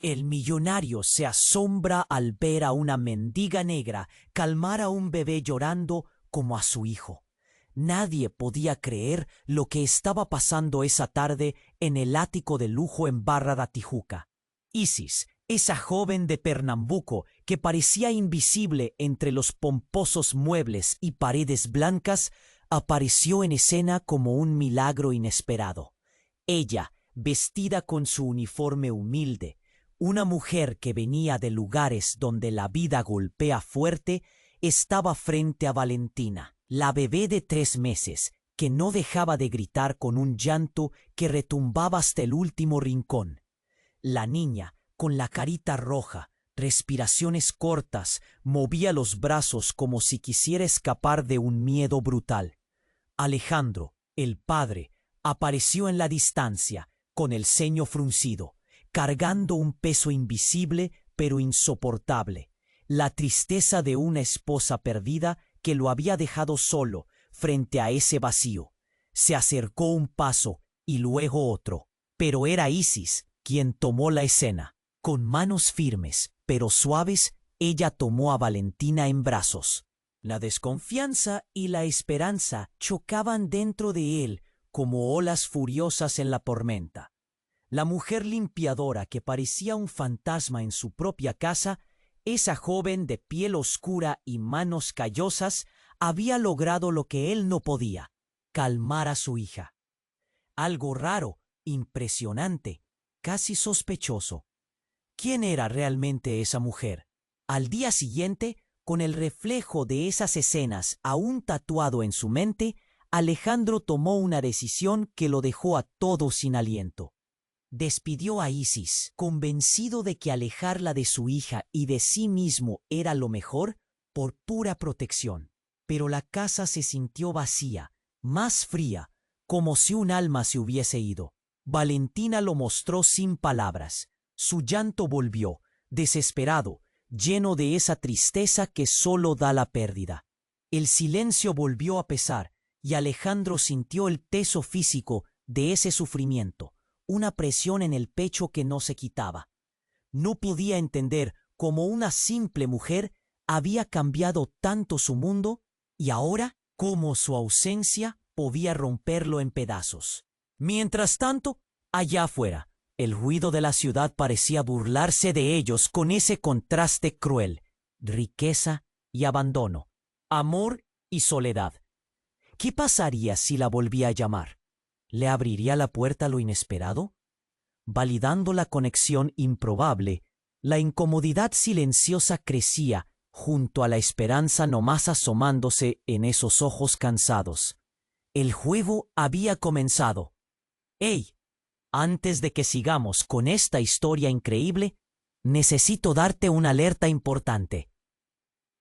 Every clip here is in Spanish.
El millonario se asombra al ver a una mendiga negra calmar a un bebé llorando como a su hijo. Nadie podía creer lo que estaba pasando esa tarde en el ático de lujo en Barra da Tijuca. Isis, esa joven de Pernambuco que parecía invisible entre los pomposos muebles y paredes blancas, apareció en escena como un milagro inesperado. Ella, vestida con su uniforme humilde, una mujer que venía de lugares donde la vida golpea fuerte, estaba frente a Valentina, la bebé de 3 meses, que no dejaba de gritar con un llanto que retumbaba hasta el último rincón. La niña, con la carita roja, respiraciones cortas, movía los brazos como si quisiera escapar de un miedo brutal. Alejandro, el padre, apareció en la distancia, con el ceño fruncido, cargando un peso invisible pero insoportable, la tristeza de una esposa perdida que lo había dejado solo frente a ese vacío. Se acercó un paso y luego otro, pero era Isis quien tomó la escena. Con manos firmes pero suaves, ella tomó a Valentina en brazos. La desconfianza y la esperanza chocaban dentro de él como olas furiosas en la tormenta. La mujer limpiadora que parecía un fantasma en su propia casa, esa joven de piel oscura y manos callosas, había logrado lo que él no podía: calmar a su hija. Algo raro, impresionante, casi sospechoso. ¿Quién era realmente esa mujer? Al día siguiente, con el reflejo de esas escenas aún tatuado en su mente, Alejandro tomó una decisión que lo dejó a todos sin aliento. Despidió a Isis, convencido de que alejarla de su hija y de sí mismo era lo mejor, por pura protección. Pero la casa se sintió vacía, más fría, como si un alma se hubiese ido. Valentina lo mostró sin palabras. Su llanto volvió, desesperado, lleno de esa tristeza que solo da la pérdida. El silencio volvió a pesar, y Alejandro sintió el peso físico de ese sufrimiento, una presión en el pecho que no se quitaba. No podía entender cómo una simple mujer había cambiado tanto su mundo y ahora cómo su ausencia podía romperlo en pedazos. Mientras tanto, allá afuera, el ruido de la ciudad parecía burlarse de ellos con ese contraste cruel: riqueza y abandono, amor y soledad. ¿Qué pasaría si la volvía a llamar? ¿Le abriría la puerta a lo inesperado? Validando la conexión improbable, la incomodidad silenciosa crecía junto a la esperanza nomás asomándose en esos ojos cansados. El juego había comenzado. ¡Ey! Antes de que sigamos con esta historia increíble, necesito darte una alerta importante.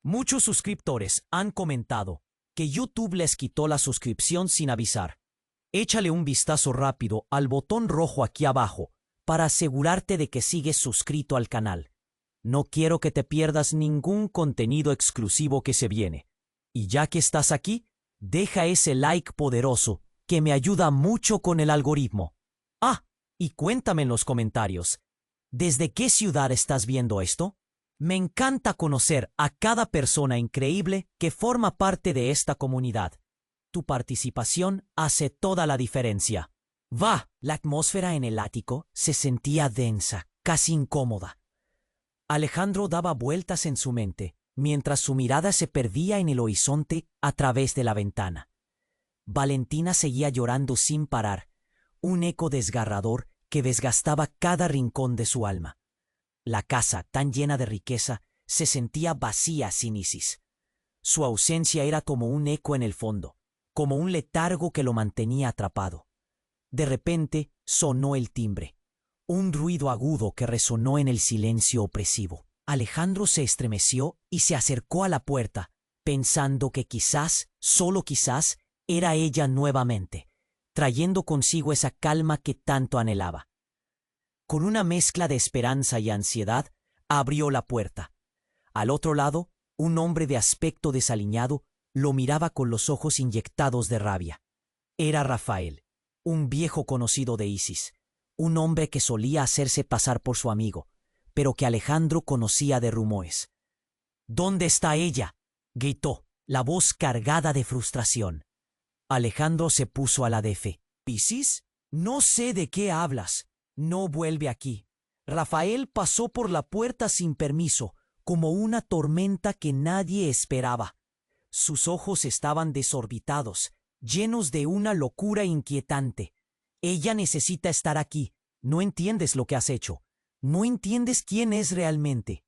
Muchos suscriptores han comentado que YouTube les quitó la suscripción sin avisar. Échale un vistazo rápido al botón rojo aquí abajo para asegurarte de que sigues suscrito al canal. No quiero que te pierdas ningún contenido exclusivo que se viene. Y ya que estás aquí, deja ese like poderoso que me ayuda mucho con el algoritmo. Ah, y cuéntame en los comentarios, ¿desde qué ciudad estás viendo esto? Me encanta conocer a cada persona increíble que forma parte de esta comunidad. Tu participación hace toda la diferencia. ¡Va! La atmósfera en el ático se sentía densa, casi incómoda. Alejandro daba vueltas en su mente, mientras su mirada se perdía en el horizonte a través de la ventana. Valentina seguía llorando sin parar, un eco desgarrador que desgastaba cada rincón de su alma. La casa, tan llena de riqueza, se sentía vacía sin Isis. Su ausencia era como un eco en el fondo, como un letargo que lo mantenía atrapado. De repente sonó el timbre, un ruido agudo que resonó en el silencio opresivo. Alejandro se estremeció y se acercó a la puerta, pensando que quizás, solo quizás, era ella nuevamente, trayendo consigo esa calma que tanto anhelaba. Con una mezcla de esperanza y ansiedad, abrió la puerta. Al otro lado, un hombre de aspecto desaliñado lo miraba con los ojos inyectados de rabia. Era Rafael, un viejo conocido de Isis, un hombre que solía hacerse pasar por su amigo, pero que Alejandro conocía de rumores. ¿Dónde está ella?, gritó, la voz cargada de frustración. Alejandro se puso a la defensiva. ¿Isis? No sé de qué hablas. No vuelve aquí. Rafael pasó por la puerta sin permiso, como una tormenta que nadie esperaba. Sus ojos estaban desorbitados, llenos de una locura inquietante. Ella necesita estar aquí. No entiendes lo que has hecho. No entiendes quién es realmente.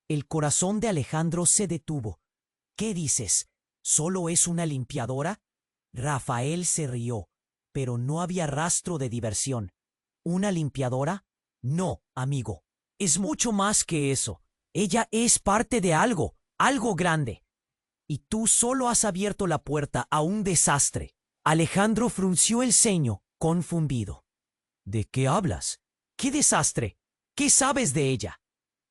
El corazón de Alejandro se detuvo. ¿Qué dices? ¿Solo es una limpiadora? Rafael se rió, pero no había rastro de diversión. ¿Una limpiadora? No, amigo. Es mucho más que eso. Ella es parte de algo, algo grande. Y tú solo has abierto la puerta a un desastre. Alejandro frunció el ceño, confundido. ¿De qué hablas? ¿Qué desastre? ¿Qué sabes de ella?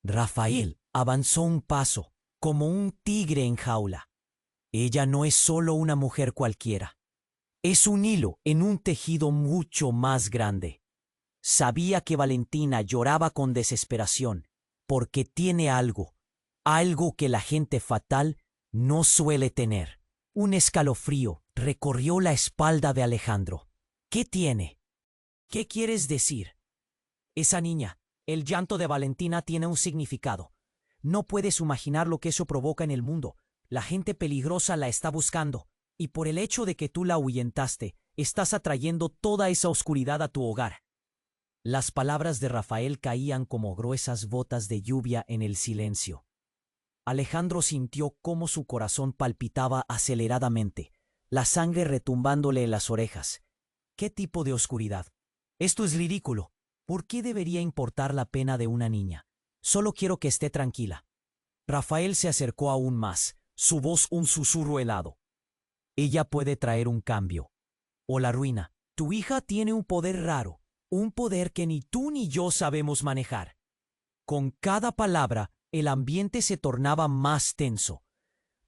Rafael avanzó un paso, como un tigre en jaula. Ella no es solo una mujer cualquiera. Es un hilo en un tejido mucho más grande. Sabía que Valentina lloraba con desesperación, porque tiene algo, algo que la gente fatal no suele tener. Un escalofrío recorrió la espalda de Alejandro. ¿Qué tiene? ¿Qué quieres decir? Esa niña, el llanto de Valentina tiene un significado. No puedes imaginar lo que eso provoca en el mundo. La gente peligrosa la está buscando, y por el hecho de que tú la ahuyentaste, estás atrayendo toda esa oscuridad a tu hogar. Las palabras de Rafael caían como gruesas gotas de lluvia en el silencio. Alejandro sintió cómo su corazón palpitaba aceleradamente, la sangre retumbándole en las orejas. ¿Qué tipo de oscuridad? Esto es ridículo. ¿Por qué debería importar la pena de una niña? Solo quiero que esté tranquila. Rafael se acercó aún más, su voz un susurro helado. Ella puede traer un cambio. O la ruina. Tu hija tiene un poder raro, un poder que ni tú ni yo sabemos manejar. Con cada palabra, el ambiente se tornaba más tenso.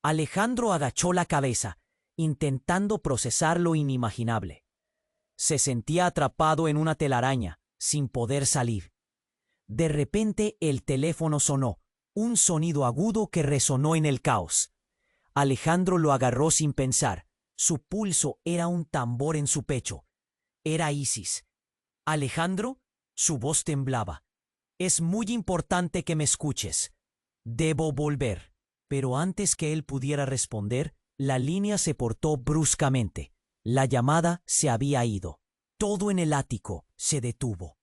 Alejandro agachó la cabeza, intentando procesar lo inimaginable. Se sentía atrapado en una telaraña, sin poder salir. De repente el teléfono sonó, un sonido agudo que resonó en el caos. Alejandro lo agarró sin pensar. Su pulso era un tambor en su pecho. Era Isis. «Alejandro», su voz temblaba. «Es muy importante que me escuches. Debo volver». Pero antes que él pudiera responder, la línea se cortó bruscamente. La llamada se había ido. Todo en el ático se detuvo.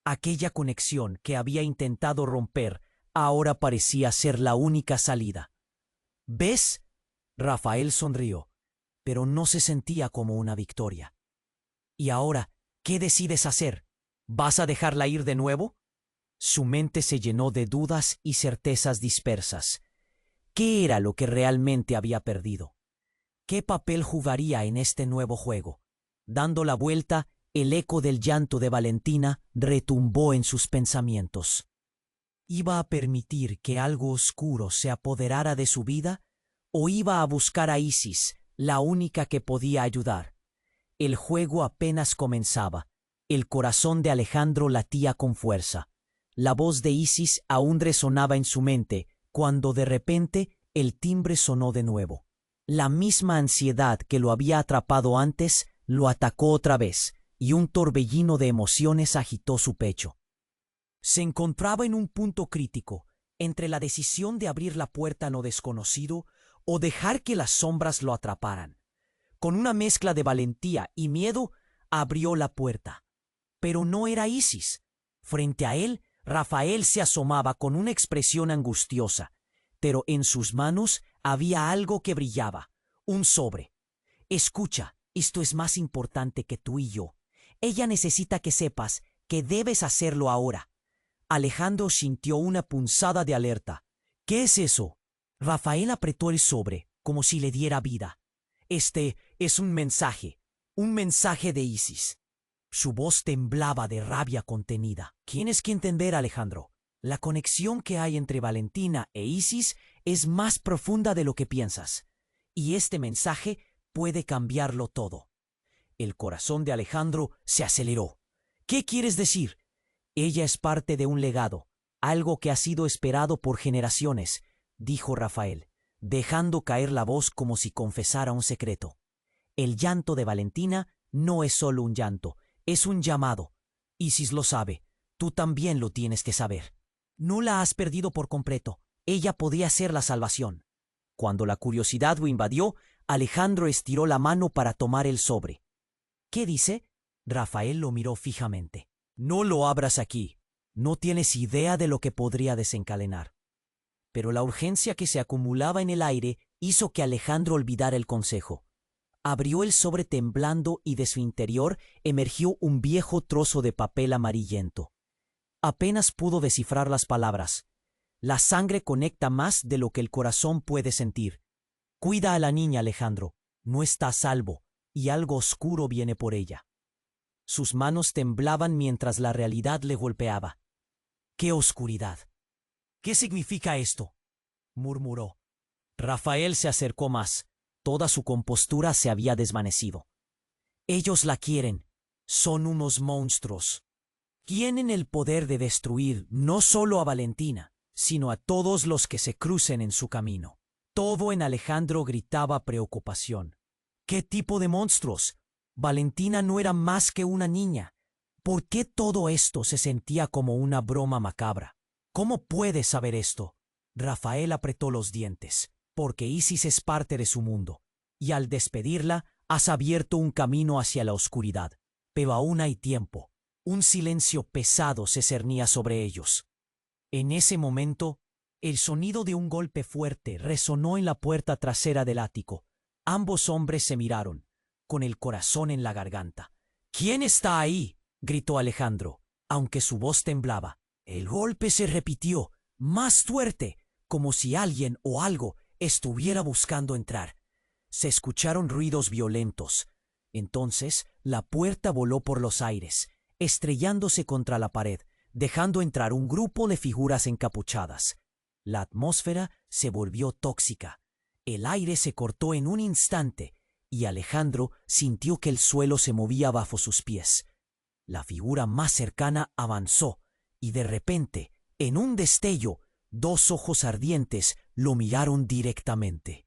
Aquella conexión que había intentado romper ahora parecía ser la única salida. «¿Ves?», Rafael sonrió, pero no se sentía como una victoria. «¿Y ahora qué decides hacer? ¿Vas a dejarla ir de nuevo?». Su mente se llenó de dudas y certezas dispersas. ¿Qué era lo que realmente había perdido? ¿Qué papel jugaría en este nuevo juego? Dando la vuelta, el eco del llanto de Valentina retumbó en sus pensamientos. ¿Iba a permitir que algo oscuro se apoderara de su vida? ¿O iba a buscar a Isis, la única que podía ayudar? El juego apenas comenzaba. El corazón de Alejandro latía con fuerza. La voz de Isis aún resonaba en su mente, cuando de repente el timbre sonó de nuevo. La misma ansiedad que lo había atrapado antes lo atacó otra vez, y un torbellino de emociones agitó su pecho. Se encontraba en un punto crítico, entre la decisión de abrir la puerta a lo desconocido o dejar que las sombras lo atraparan. Con una mezcla de valentía y miedo, abrió la puerta. Pero no era Isis. Frente a él, Rafael se asomaba con una expresión angustiosa, pero en sus manos había algo que brillaba, un sobre. «Escucha, esto es más importante que tú y yo. Ella necesita que sepas que debes hacerlo ahora». Alejandro sintió una punzada de alerta. «¿Qué es eso?». Rafael apretó el sobre, como si le diera vida. «Este es un mensaje de Isis». Su voz temblaba de rabia contenida. «Tienes que entender, Alejandro. La conexión que hay entre Valentina e Isis es más profunda de lo que piensas. Y este mensaje puede cambiarlo todo». El corazón de Alejandro se aceleró. «¿Qué quieres decir?». «Ella es parte de un legado. Algo que ha sido esperado por generaciones, dijo Rafael, dejando caer la voz como si confesara un secreto. El llanto de Valentina no es solo un llanto, es un llamado. Isis lo sabe, tú también lo tienes que saber. No la has perdido por completo, ella podía ser la salvación. Cuando la curiosidad lo invadió, Alejandro estiró la mano para tomar el sobre. ¿Qué dice? Rafael lo miró fijamente. No lo abras aquí. No tienes idea de lo que podría desencadenar. Pero la urgencia que se acumulaba en el aire hizo que Alejandro olvidara el consejo. Abrió el sobre temblando y de su interior emergió un viejo trozo de papel amarillento. Apenas pudo descifrar las palabras. La sangre conecta más de lo que el corazón puede sentir. Cuida a la niña, Alejandro. No está a salvo, y algo oscuro viene por ella. Sus manos temblaban mientras la realidad le golpeaba. ¡Qué oscuridad! ¿Qué significa esto?, murmuró. Rafael se acercó más. Toda su compostura se había desvanecido. Ellos la quieren. Son unos monstruos. Tienen el poder de destruir no solo a Valentina, sino a todos los que se crucen en su camino. Todo en Alejandro gritaba preocupación. ¿Qué tipo de monstruos? Valentina no era más que una niña. ¿Por qué todo esto se sentía como una broma macabra? ¿Cómo puedes saber esto? Rafael apretó los dientes, porque Isis es parte de su mundo, y al despedirla has abierto un camino hacia la oscuridad. Pero aún hay tiempo. Un silencio pesado se cernía sobre ellos. En ese momento, el sonido de un golpe fuerte resonó en la puerta trasera del ático. Ambos hombres se miraron, con el corazón en la garganta. ¿Quién está ahí?, gritó Alejandro, aunque su voz temblaba. El golpe se repitió, más fuerte, como si alguien o algo estuviera buscando entrar. Se escucharon ruidos violentos. Entonces, la puerta voló por los aires, estrellándose contra la pared, dejando entrar un grupo de figuras encapuchadas. La atmósfera se volvió tóxica. El aire se cortó en un instante y Alejandro sintió que el suelo se movía bajo sus pies. La figura más cercana avanzó y de repente, en un destello, dos ojos ardientes lo miraron directamente.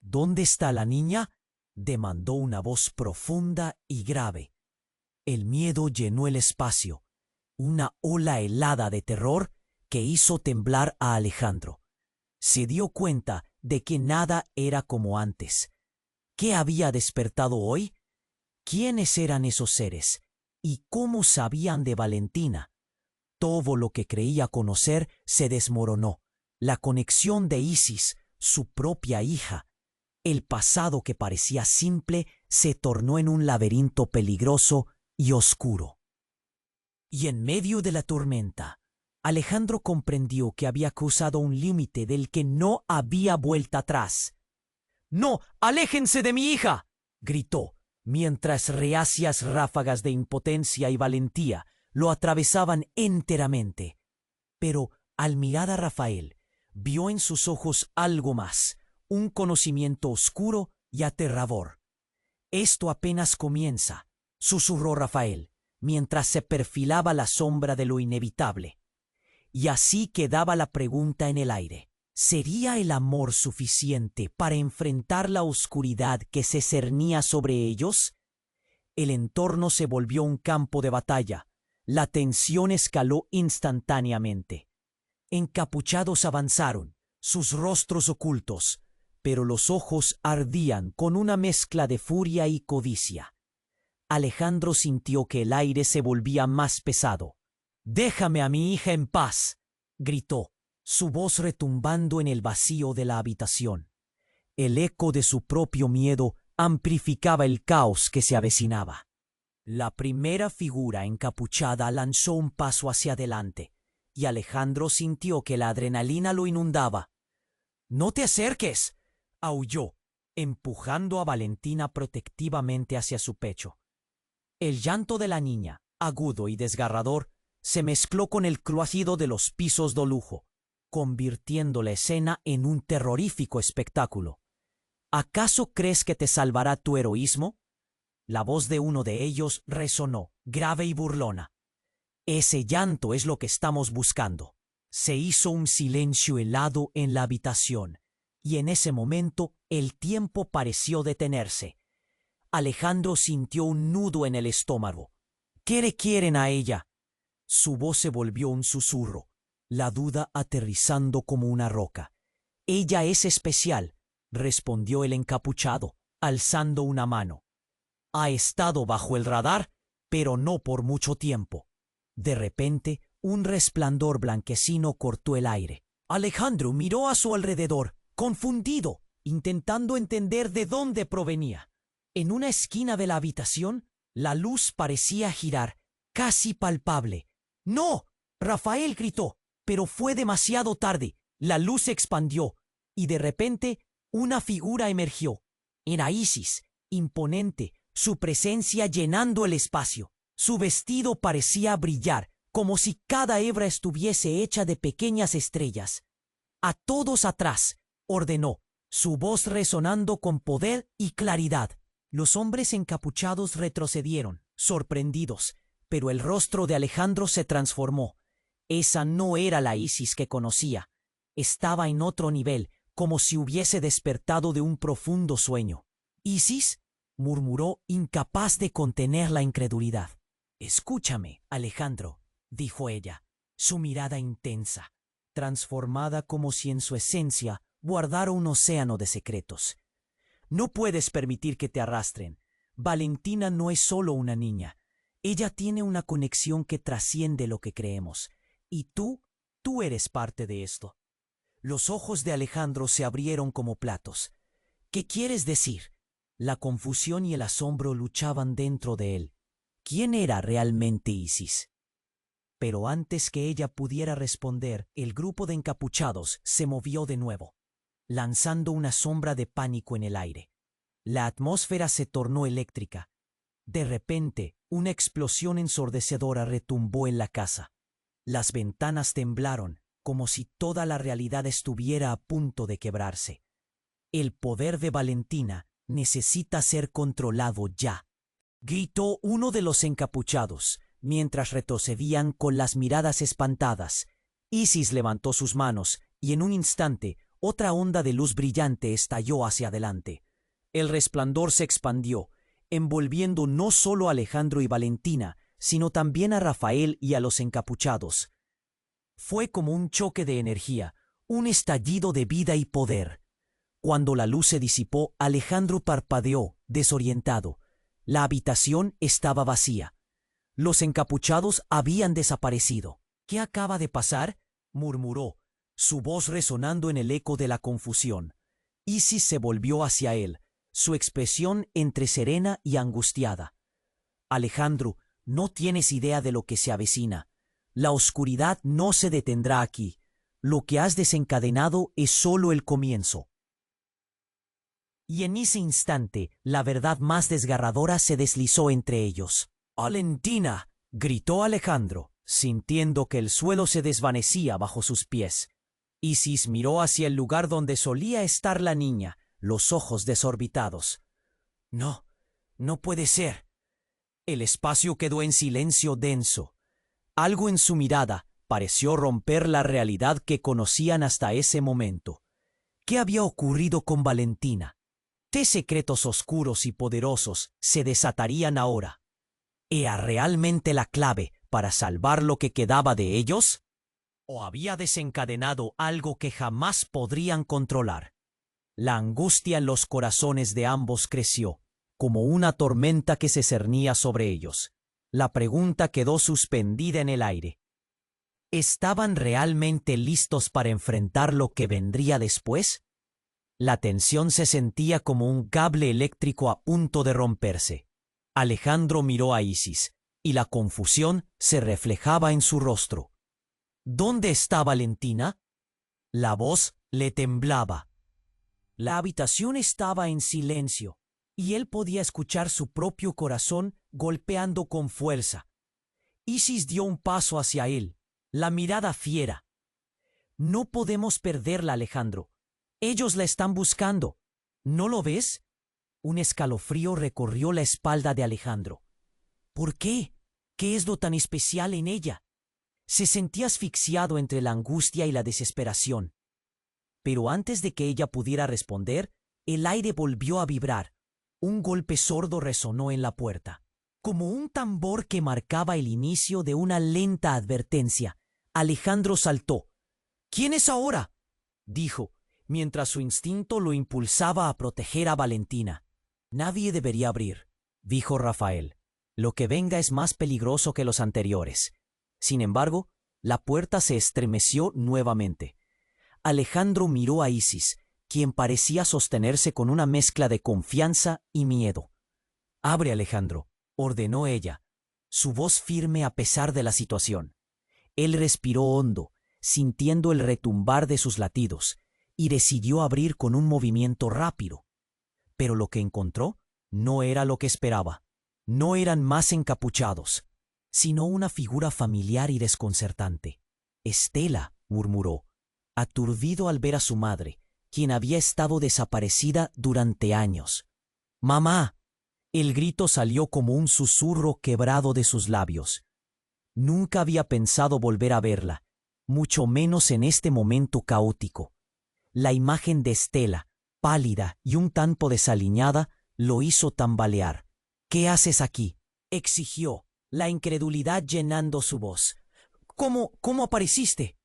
¿Dónde está la niña?, demandó una voz profunda y grave. El miedo llenó el espacio, una ola helada de terror que hizo temblar a Alejandro. Se dio cuenta de que nada era como antes. ¿Qué había despertado hoy? ¿Quiénes eran esos seres? ¿Y cómo sabían de Valentina? Todo lo que creía conocer se desmoronó. La conexión de Isis, su propia hija. El pasado que parecía simple se tornó en un laberinto peligroso y oscuro. Y en medio de la tormenta, Alejandro comprendió que había cruzado un límite del que no había vuelta atrás. ¡No! ¡Aléjense de mi hija!, gritó, mientras reacias ráfagas de impotencia y valentía lo atravesaban enteramente. Pero, al mirar a Rafael, vio en sus ojos algo más, un conocimiento oscuro y aterrador. «Esto apenas comienza», susurró Rafael, mientras se perfilaba la sombra de lo inevitable. Y así quedaba la pregunta en el aire. ¿Sería el amor suficiente para enfrentar la oscuridad que se cernía sobre ellos? El entorno se volvió un campo de batalla. La tensión escaló instantáneamente. Encapuchados avanzaron, sus rostros ocultos, pero los ojos ardían con una mezcla de furia y codicia. Alejandro sintió que el aire se volvía más pesado. «Déjame a mi hija en paz», gritó, su voz retumbando en el vacío de la habitación. El eco de su propio miedo amplificaba el caos que se avecinaba. La primera figura encapuchada lanzó un paso hacia adelante, y Alejandro sintió que la adrenalina lo inundaba. «¡No te acerques!», aulló, empujando a Valentina protectivamente hacia su pecho. El llanto de la niña, agudo y desgarrador, se mezcló con el crujido de los pisos de lujo, convirtiendo la escena en un terrorífico espectáculo. ¿Acaso crees que te salvará tu heroísmo? La voz de uno de ellos resonó, grave y burlona. Ese llanto es lo que estamos buscando. Se hizo un silencio helado en la habitación, y en ese momento el tiempo pareció detenerse. Alejandro sintió un nudo en el estómago. ¿Qué le quieren a ella? Su voz se volvió un susurro, la duda aterrizando como una roca. Ella es especial, respondió el encapuchado, alzando una mano. Ha estado bajo el radar, pero no por mucho tiempo. De repente, un resplandor blanquecino cortó el aire. Alejandro miró a su alrededor, confundido, intentando entender de dónde provenía. En una esquina de la habitación, la luz parecía girar, casi palpable. ¡No! Rafael gritó, pero fue demasiado tarde. La luz se expandió, y de repente una figura emergió. Era Isis, imponente, su presencia llenando el espacio. Su vestido parecía brillar, como si cada hebra estuviese hecha de pequeñas estrellas. A todos atrás, ordenó, su voz resonando con poder y claridad. Los hombres encapuchados retrocedieron, sorprendidos, pero el rostro de Alejandro se transformó. Esa no era la Isis que conocía. Estaba en otro nivel, como si hubiese despertado de un profundo sueño. «¿Isis?», murmuró, incapaz de contener la incredulidad. «Escúchame, Alejandro», dijo ella, su mirada intensa, transformada como si en su esencia guardara un océano de secretos. «No puedes permitir que te arrastren. Valentina no es solo una niña. Ella tiene una conexión que trasciende lo que creemos. Y tú eres parte de esto». Los ojos de Alejandro se abrieron como platos. «¿Qué quieres decir?». La confusión y el asombro luchaban dentro de él. ¿Quién era realmente Isis? Pero antes que ella pudiera responder, el grupo de encapuchados se movió de nuevo, lanzando una sombra de pánico en el aire. La atmósfera se tornó eléctrica. De repente, una explosión ensordecedora retumbó en la casa. Las ventanas temblaron, como si toda la realidad estuviera a punto de quebrarse. El poder de Valentina necesita ser controlado ya, gritó uno de los encapuchados, mientras retrocedían con las miradas espantadas. Isis levantó sus manos, y en un instante, otra onda de luz brillante estalló hacia adelante. El resplandor se expandió, envolviendo no solo a Alejandro y Valentina, sino también a Rafael y a los encapuchados. Fue como un choque de energía, un estallido de vida y poder. Cuando la luz se disipó, Alejandro parpadeó, desorientado. La habitación estaba vacía. Los encapuchados habían desaparecido. «¿Qué acaba de pasar?», murmuró, su voz resonando en el eco de la confusión. Isis se volvió hacia él, su expresión entre serena y angustiada. «Alejandro, no tienes idea de lo que se avecina. La oscuridad no se detendrá aquí. Lo que has desencadenado es solo el comienzo». Y en ese instante, la verdad más desgarradora se deslizó entre ellos. «¡Valentina!», gritó Alejandro, sintiendo que el suelo se desvanecía bajo sus pies. Isis miró hacia el lugar donde solía estar la niña, los ojos desorbitados. «No, no puede ser». El espacio quedó en silencio denso. Algo en su mirada pareció romper la realidad que conocían hasta ese momento. ¿Qué había ocurrido con Valentina? ¿Qué secretos oscuros y poderosos se desatarían ahora? ¿Era realmente la clave para salvar lo que quedaba de ellos? ¿O había desencadenado algo que jamás podrían controlar? La angustia en los corazones de ambos creció, como una tormenta que se cernía sobre ellos. La pregunta quedó suspendida en el aire. ¿Estaban realmente listos para enfrentar lo que vendría después? La tensión se sentía como un cable eléctrico a punto de romperse. Alejandro miró a Isis, y la confusión se reflejaba en su rostro. ¿Dónde está Valentina? La voz le temblaba. La habitación estaba en silencio, y él podía escuchar su propio corazón golpeando con fuerza. Isis dio un paso hacia él, la mirada fiera. «No podemos perderla, Alejandro. Ellos la están buscando. ¿No lo ves?». Un escalofrío recorrió la espalda de Alejandro. «¿Por qué? ¿Qué es lo tan especial en ella?». Se sentía asfixiado entre la angustia y la desesperación. Pero antes de que ella pudiera responder, el aire volvió a vibrar. Un golpe sordo resonó en la puerta, como un tambor que marcaba el inicio de una lenta advertencia. Alejandro saltó. «¿Quién es ahora?», dijo, mientras su instinto lo impulsaba a proteger a Valentina. «Nadie debería abrir», dijo Rafael. «Lo que venga es más peligroso que los anteriores». Sin embargo, la puerta se estremeció nuevamente. Alejandro miró a Isis, quien parecía sostenerse con una mezcla de confianza y miedo. «Abre, Alejandro», ordenó ella, su voz firme a pesar de la situación. Él respiró hondo, sintiendo el retumbar de sus latidos, y decidió abrir con un movimiento rápido. Pero lo que encontró no era lo que esperaba. No eran más encapuchados, sino una figura familiar y desconcertante. «Estela», murmuró, aturdido al ver a su madre, quien había estado desaparecida durante años. «¡Mamá!». El grito salió como un susurro quebrado de sus labios. Nunca había pensado volver a verla, mucho menos en este momento caótico. La imagen de Estela, pálida y un tanto desaliñada, lo hizo tambalear. «¿Qué haces aquí?», exigió, la incredulidad llenando su voz. ¿Cómo apareciste?»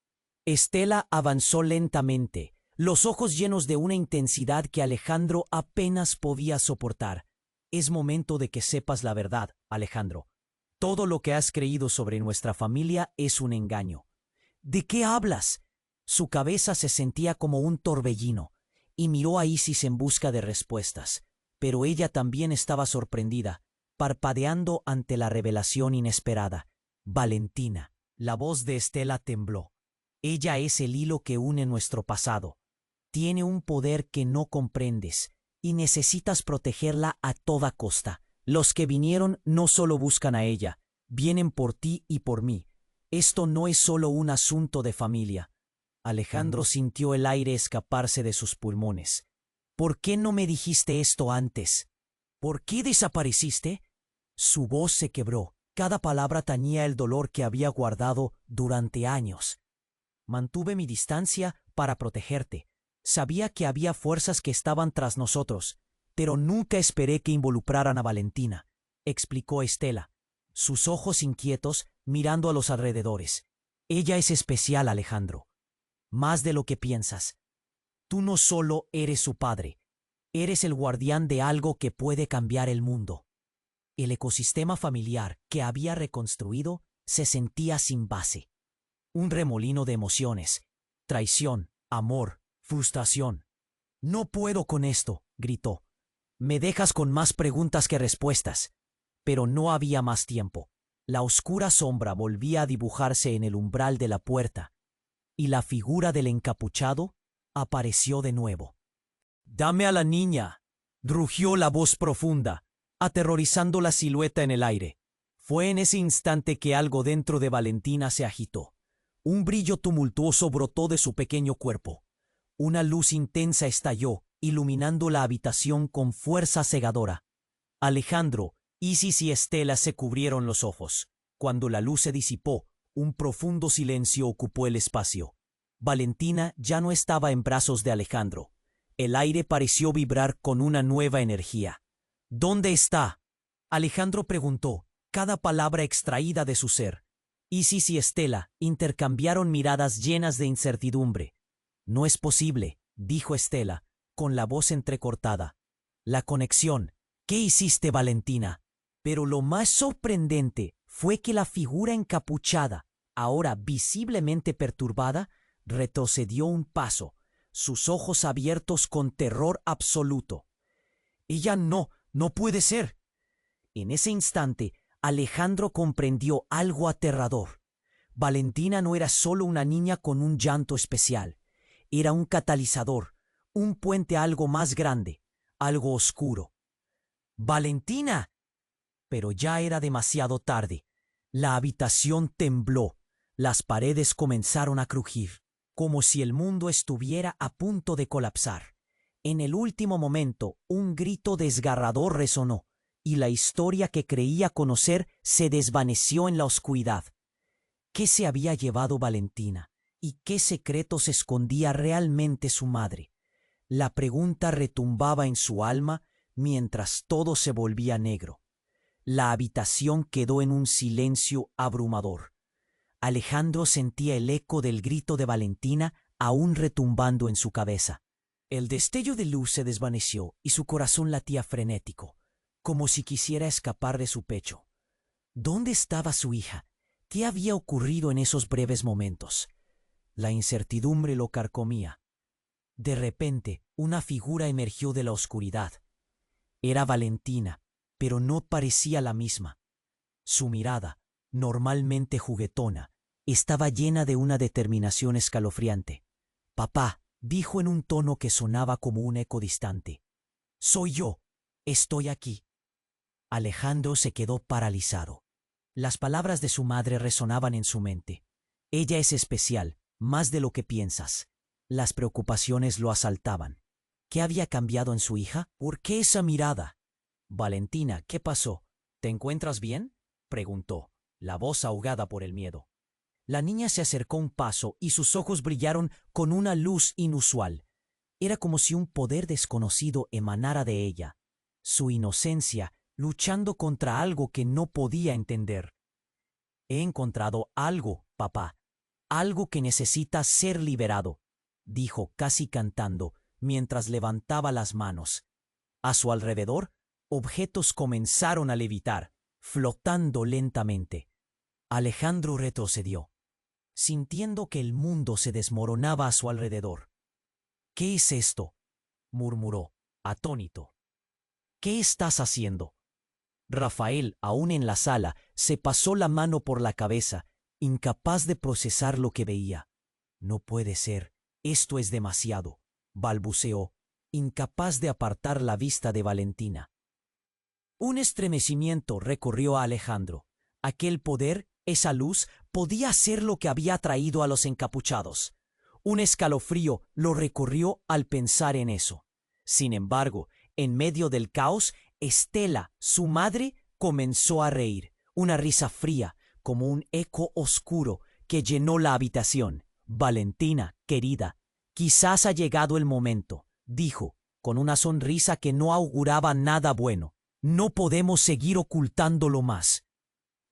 Estela avanzó lentamente, los ojos llenos de una intensidad que Alejandro apenas podía soportar. «Es momento de que sepas la verdad, Alejandro. Todo lo que has creído sobre nuestra familia es un engaño». «¿De qué hablas?». Su cabeza se sentía como un torbellino, y miró a Isis en busca de respuestas, pero ella también estaba sorprendida, parpadeando ante la revelación inesperada. «Valentina». La voz de Estela tembló. «Ella es el hilo que une nuestro pasado. Tiene un poder que no comprendes, y necesitas protegerla a toda costa. Los que vinieron no solo buscan a ella, vienen por ti y por mí. Esto no es solo un asunto de familia». Alejandro sintió el aire escaparse de sus pulmones. «¿Por qué no me dijiste esto antes? ¿Por qué desapareciste?». Su voz se quebró. Cada palabra tañía el dolor que había guardado durante años. «Mantuve mi distancia para protegerte. Sabía que había fuerzas que estaban tras nosotros, pero nunca esperé que involucraran a Valentina», explicó Estela, sus ojos inquietos mirando a los alrededores. «Ella es especial, Alejandro. Más de lo que piensas. Tú no solo eres su padre, eres el guardián de algo que puede cambiar el mundo». El ecosistema familiar que había reconstruido se sentía sin base. Un remolino de emociones, traición, amor, frustración. «No puedo con esto», gritó. «Me dejas con más preguntas que respuestas». Pero no había más tiempo. La oscura sombra volvía a dibujarse en el umbral de la puerta, y la figura del encapuchado apareció de nuevo. «Dame a la niña», rugió la voz profunda, aterrorizando la silueta en el aire. Fue en ese instante que algo dentro de Valentina se agitó. Un brillo tumultuoso brotó de su pequeño cuerpo. Una luz intensa estalló, iluminando la habitación con fuerza cegadora. Alejandro, Isis y Estela se cubrieron los ojos. Cuando la luz se disipó, un profundo silencio ocupó el espacio. Valentina ya no estaba en brazos de Alejandro. El aire pareció vibrar con una nueva energía. «¿Dónde está?», Alejandro preguntó, cada palabra extraída de su ser. Isis y Estela intercambiaron miradas llenas de incertidumbre. «No es posible», dijo Estela, con la voz entrecortada. «La conexión. ¿Qué hiciste, Valentina?». Pero lo más sorprendente fue que la figura encapuchada, ahora visiblemente perturbada, retrocedió un paso, sus ojos abiertos con terror absoluto. «Ella no puede ser». En ese instante, Alejandro comprendió algo aterrador. Valentina no era solo una niña con un llanto especial. Era un catalizador, un puente a algo más grande, algo oscuro. «¡Valentina!». Pero ya era demasiado tarde. La habitación tembló. Las paredes comenzaron a crujir, como si el mundo estuviera a punto de colapsar. En el último momento, un grito desgarrador resonó, y la historia que creía conocer se desvaneció en la oscuridad. ¿Qué se había llevado Valentina? ¿Y qué secretos escondía realmente su madre? La pregunta retumbaba en su alma mientras todo se volvía negro. La habitación quedó en un silencio abrumador. Alejandro sentía el eco del grito de Valentina aún retumbando en su cabeza. El destello de luz se desvaneció y su corazón latía frenético, como si quisiera escapar de su pecho. ¿Dónde estaba su hija? ¿Qué había ocurrido en esos breves momentos? La incertidumbre lo carcomía. De repente, una figura emergió de la oscuridad. Era Valentina, pero no parecía la misma. Su mirada, normalmente juguetona, estaba llena de una determinación escalofriante. «Papá», dijo en un tono que sonaba como un eco distante. «Soy yo. Estoy aquí». Alejandro se quedó paralizado. Las palabras de su madre resonaban en su mente. «Ella es especial, más de lo que piensas». Las preocupaciones lo asaltaban. ¿Qué había cambiado en su hija? ¿Por qué esa mirada? «Valentina, ¿qué pasó? ¿Te encuentras bien?», preguntó, la voz ahogada por el miedo. La niña se acercó un paso y sus ojos brillaron con una luz inusual. Era como si un poder desconocido emanara de ella. Su inocencia luchando contra algo que no podía entender. «He encontrado algo, papá. Algo que necesita ser liberado», dijo casi cantando, mientras levantaba las manos. A su alrededor, objetos comenzaron a levitar, flotando lentamente. Alejandro retrocedió, sintiendo que el mundo se desmoronaba a su alrededor. «¿Qué es esto?», murmuró, atónito. «¿Qué estás haciendo?». Rafael, aún en la sala, se pasó la mano por la cabeza, incapaz de procesar lo que veía. «No puede ser, esto es demasiado», balbuceó, incapaz de apartar la vista de Valentina. Un estremecimiento recorrió a Alejandro. Aquel poder, esa luz, podía ser lo que había atraído a los encapuchados. Un escalofrío lo recorrió al pensar en eso. Sin embargo, en medio del caos, Estela, su madre, comenzó a reír, una risa fría, como un eco oscuro que llenó la habitación. «Valentina, querida, quizás ha llegado el momento», dijo, con una sonrisa que no auguraba nada bueno. «No podemos seguir ocultándolo más».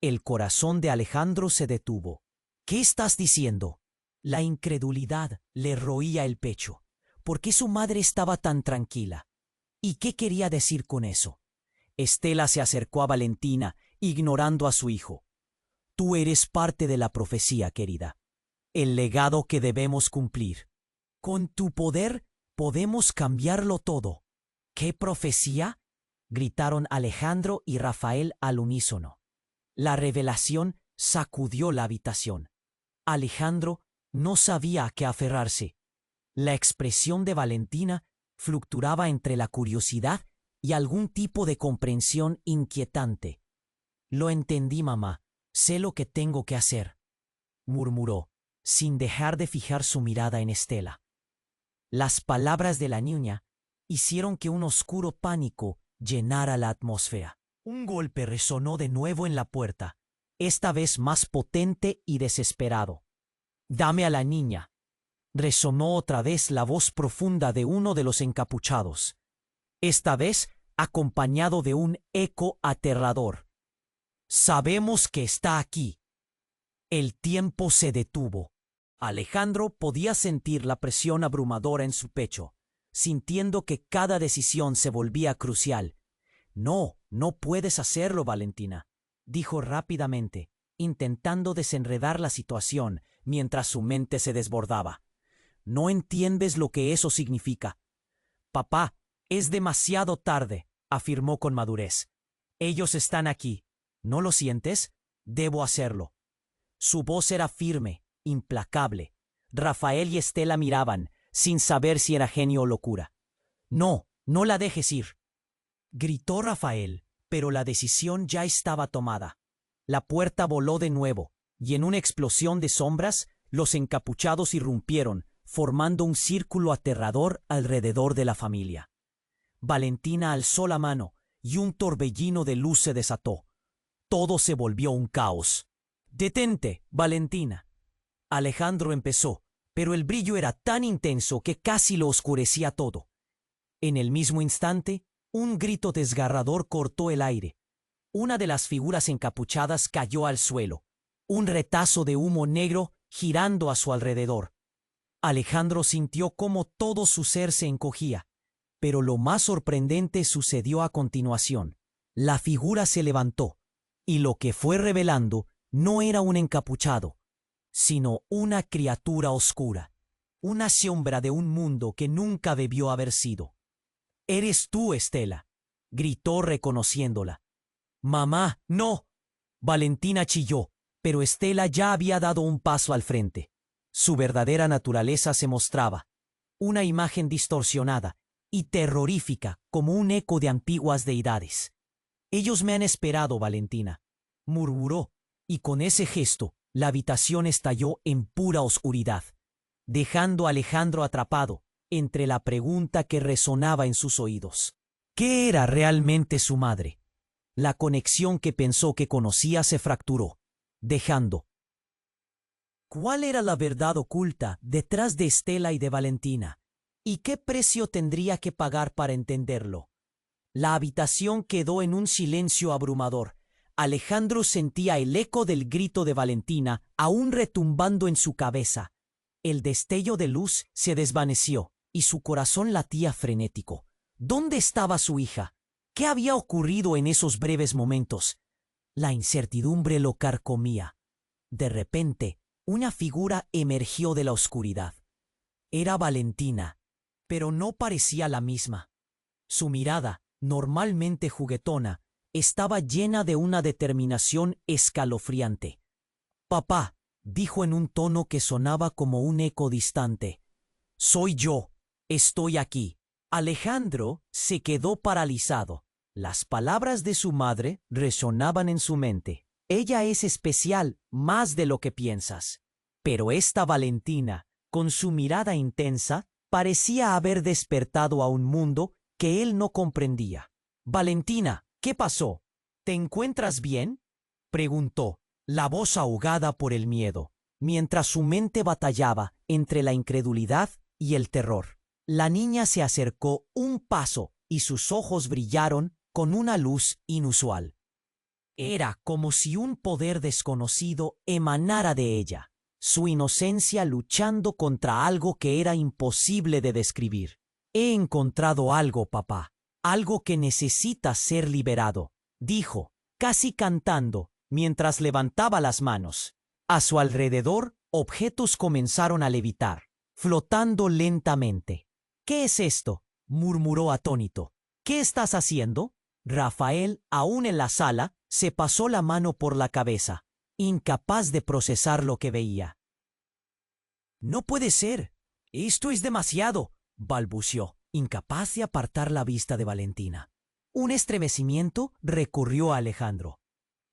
El corazón de Alejandro se detuvo. «¿Qué estás diciendo?». La incredulidad le roía el pecho. ¿Por qué su madre estaba tan tranquila? ¿Y qué quería decir con eso? Estela se acercó a Valentina, ignorando a su hijo. «Tú eres parte de la profecía, querida. El legado que debemos cumplir. Con tu poder podemos cambiarlo todo». «¿Qué profecía?», gritaron Alejandro y Rafael al unísono. La revelación sacudió la habitación. Alejandro no sabía a qué aferrarse. La expresión de Valentina fluctuaba entre la curiosidad y algún tipo de comprensión inquietante. «Lo entendí, mamá. Sé lo que tengo que hacer», murmuró, sin dejar de fijar su mirada en Estela. Las palabras de la niña hicieron que un oscuro pánico llenara la atmósfera. Un golpe resonó de nuevo en la puerta, esta vez más potente y desesperado. «Dame a la niña», resonó otra vez la voz profunda de uno de los encapuchados, esta vez acompañado de un eco aterrador. «Sabemos que está aquí». El tiempo se detuvo. Alejandro podía sentir la presión abrumadora en su pecho, sintiendo que cada decisión se volvía crucial. «No, no puedes hacerlo, Valentina», dijo rápidamente, intentando desenredar la situación mientras su mente se desbordaba. «No entiendes lo que eso significa». «Papá, es demasiado tarde», afirmó con madurez. «Ellos están aquí. ¿No lo sientes? Debo hacerlo». Su voz era firme, implacable. Rafael y Estela miraban, sin saber si era genio o locura. «No, no la dejes ir», gritó Rafael, pero la decisión ya estaba tomada. La puerta voló de nuevo, y en una explosión de sombras, los encapuchados irrumpieron, formando un círculo aterrador alrededor de la familia. Valentina alzó la mano, y un torbellino de luz se desató. Todo se volvió un caos. «Detente, Valentina». Alejandro empezó, pero el brillo era tan intenso que casi lo oscurecía todo. En el mismo instante, un grito desgarrador cortó el aire. Una de las figuras encapuchadas cayó al suelo, un retazo de humo negro girando a su alrededor. Alejandro sintió cómo todo su ser se encogía, pero lo más sorprendente sucedió a continuación. La figura se levantó, y lo que fue revelando no era un encapuchado, sino una criatura oscura, una sombra de un mundo que nunca debió haber sido. «¡Eres tú, Estela!», gritó reconociéndola. «¡Mamá, no!». Valentina chilló, pero Estela ya había dado un paso al frente. Su verdadera naturaleza se mostraba, una imagen distorsionada y terrorífica como un eco de antiguas deidades. «Ellos me han esperado, Valentina», murmuró, y con ese gesto la habitación estalló en pura oscuridad, dejando a Alejandro atrapado entre la pregunta que resonaba en sus oídos. ¿Qué era realmente su madre? La conexión que pensó que conocía se fracturó, dejando. ¿Cuál era la verdad oculta detrás de Estela y de Valentina? ¿Y qué precio tendría que pagar para entenderlo? La habitación quedó en un silencio abrumador. Alejandro sentía el eco del grito de Valentina aún retumbando en su cabeza. El destello de luz se desvaneció y su corazón latía frenético. ¿Dónde estaba su hija? ¿Qué había ocurrido en esos breves momentos? La incertidumbre lo carcomía. De repente, una figura emergió de la oscuridad. Era Valentina, pero no parecía la misma. Su mirada, normalmente juguetona, estaba llena de una determinación escalofriante. «Papá», dijo en un tono que sonaba como un eco distante. «Soy yo. Estoy aquí». Alejandro se quedó paralizado. Las palabras de su madre resonaban en su mente. «Ella es especial, más de lo que piensas». Pero esta Valentina, con su mirada intensa, parecía haber despertado a un mundo que él no comprendía. «Valentina, ¿qué pasó? ¿Te encuentras bien?», preguntó, la voz ahogada por el miedo, mientras su mente batallaba entre la incredulidad y el terror. La niña se acercó un paso y sus ojos brillaron con una luz inusual. Era como si un poder desconocido emanara de ella, su inocencia luchando contra algo que era imposible de describir. «He encontrado algo, papá, algo que necesita ser liberado», dijo, casi cantando, mientras levantaba las manos. A su alrededor, objetos comenzaron a levitar, flotando lentamente. «¿Qué es esto?», murmuró atónito. «¿Qué estás haciendo?». Rafael, aún en la sala, se pasó la mano por la cabeza, incapaz de procesar lo que veía. «No puede ser. Esto es demasiado», balbuceó, incapaz de apartar la vista de Valentina. Un estremecimiento recorrió a Alejandro.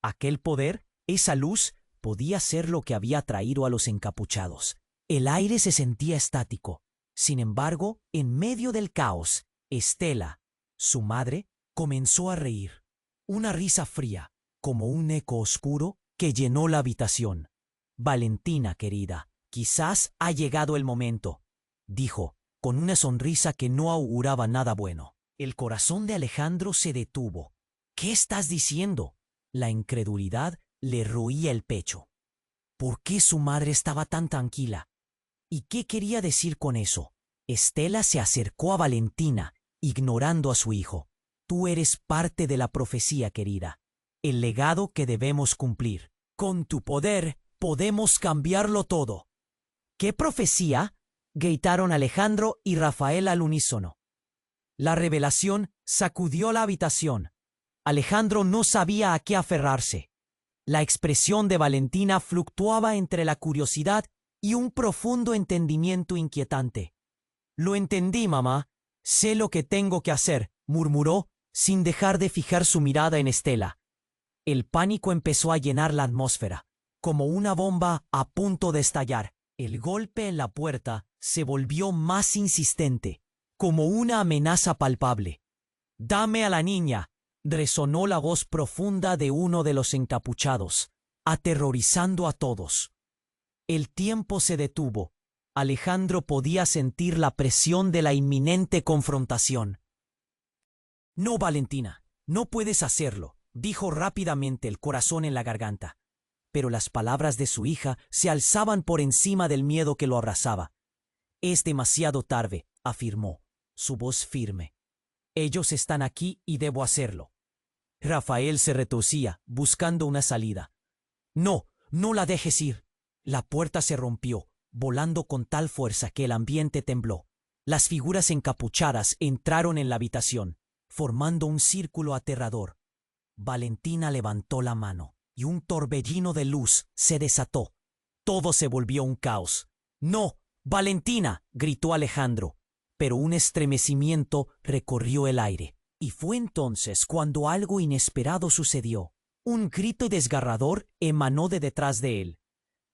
Aquel poder, esa luz, podía ser lo que había atraído a los encapuchados. El aire se sentía estático. Sin embargo, en medio del caos, Estela, su madre, comenzó a reír. Una risa fría, como un eco oscuro, que llenó la habitación. «Valentina, querida, quizás ha llegado el momento», dijo, con una sonrisa que no auguraba nada bueno. El corazón de Alejandro se detuvo. «¿Qué estás diciendo?». La incredulidad le roía el pecho. ¿Por qué su madre estaba tan tranquila? ¿Y qué quería decir con eso? Estela se acercó a Valentina, ignorando a su hijo. «Tú eres parte de la profecía, querida, el legado que debemos cumplir. Con tu poder podemos cambiarlo todo». «¿Qué profecía?», gritaron Alejandro y Rafael al unísono. La revelación sacudió la habitación. Alejandro no sabía a qué aferrarse. La expresión de Valentina fluctuaba entre la curiosidad y un profundo entendimiento inquietante. «Lo entendí, mamá. Sé lo que tengo que hacer», murmuró, sin dejar de fijar su mirada en Estela. El pánico empezó a llenar la atmósfera, como una bomba a punto de estallar. El golpe en la puerta se volvió más insistente, como una amenaza palpable. «Dame a la niña», resonó la voz profunda de uno de los encapuchados. aterrorizando a todos. El tiempo se detuvo. Alejandro podía sentir la presión de la inminente confrontación. No, Valentina, no puedes hacerlo, dijo rápidamente, el corazón en la garganta. Pero las palabras de su hija se alzaban por encima del miedo que lo abrazaba. Es demasiado tarde, afirmó, su voz firme. Ellos están aquí y debo hacerlo. Rafael se retorcía, buscando una salida. No, no la dejes ir. La puerta se rompió, volando con tal fuerza que el ambiente tembló. Las figuras encapuchadas entraron en la habitación, formando un círculo aterrador. Valentina levantó la mano, y un torbellino de luz se desató. Todo se volvió un caos. ¡No! ¡Valentina!, gritó Alejandro, pero un estremecimiento recorrió el aire. Y fue entonces cuando algo inesperado sucedió. Un grito desgarrador emanó de detrás de él.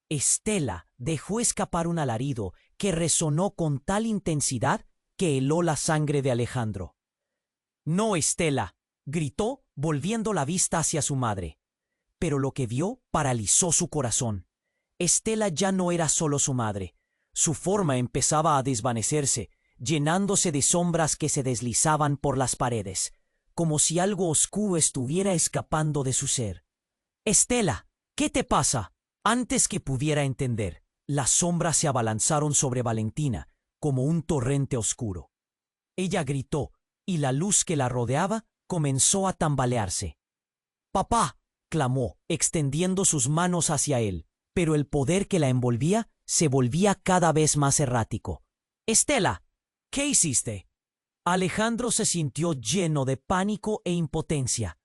Estela dejó escapar un alarido que resonó con tal intensidad que heló la sangre de Alejandro. «¡No, Estela!», gritó, volviendo la vista hacia su madre. Pero lo que vio paralizó su corazón. Estela ya no era solo su madre. Su forma empezaba a desvanecerse, llenándose de sombras que se deslizaban por las paredes, como si algo oscuro estuviera escapando de su ser. «Estela, ¿qué te pasa?». Antes que pudiera entender, las sombras se abalanzaron sobre Valentina como un torrente oscuro. Ella gritó, y la luz que la rodeaba comenzó a tambalearse. «¡Papá!», clamó, extendiendo sus manos hacia él, pero el poder que la envolvía se volvía cada vez más errático. «Estela, ¿qué hiciste?». Alejandro se sintió lleno de pánico e impotencia.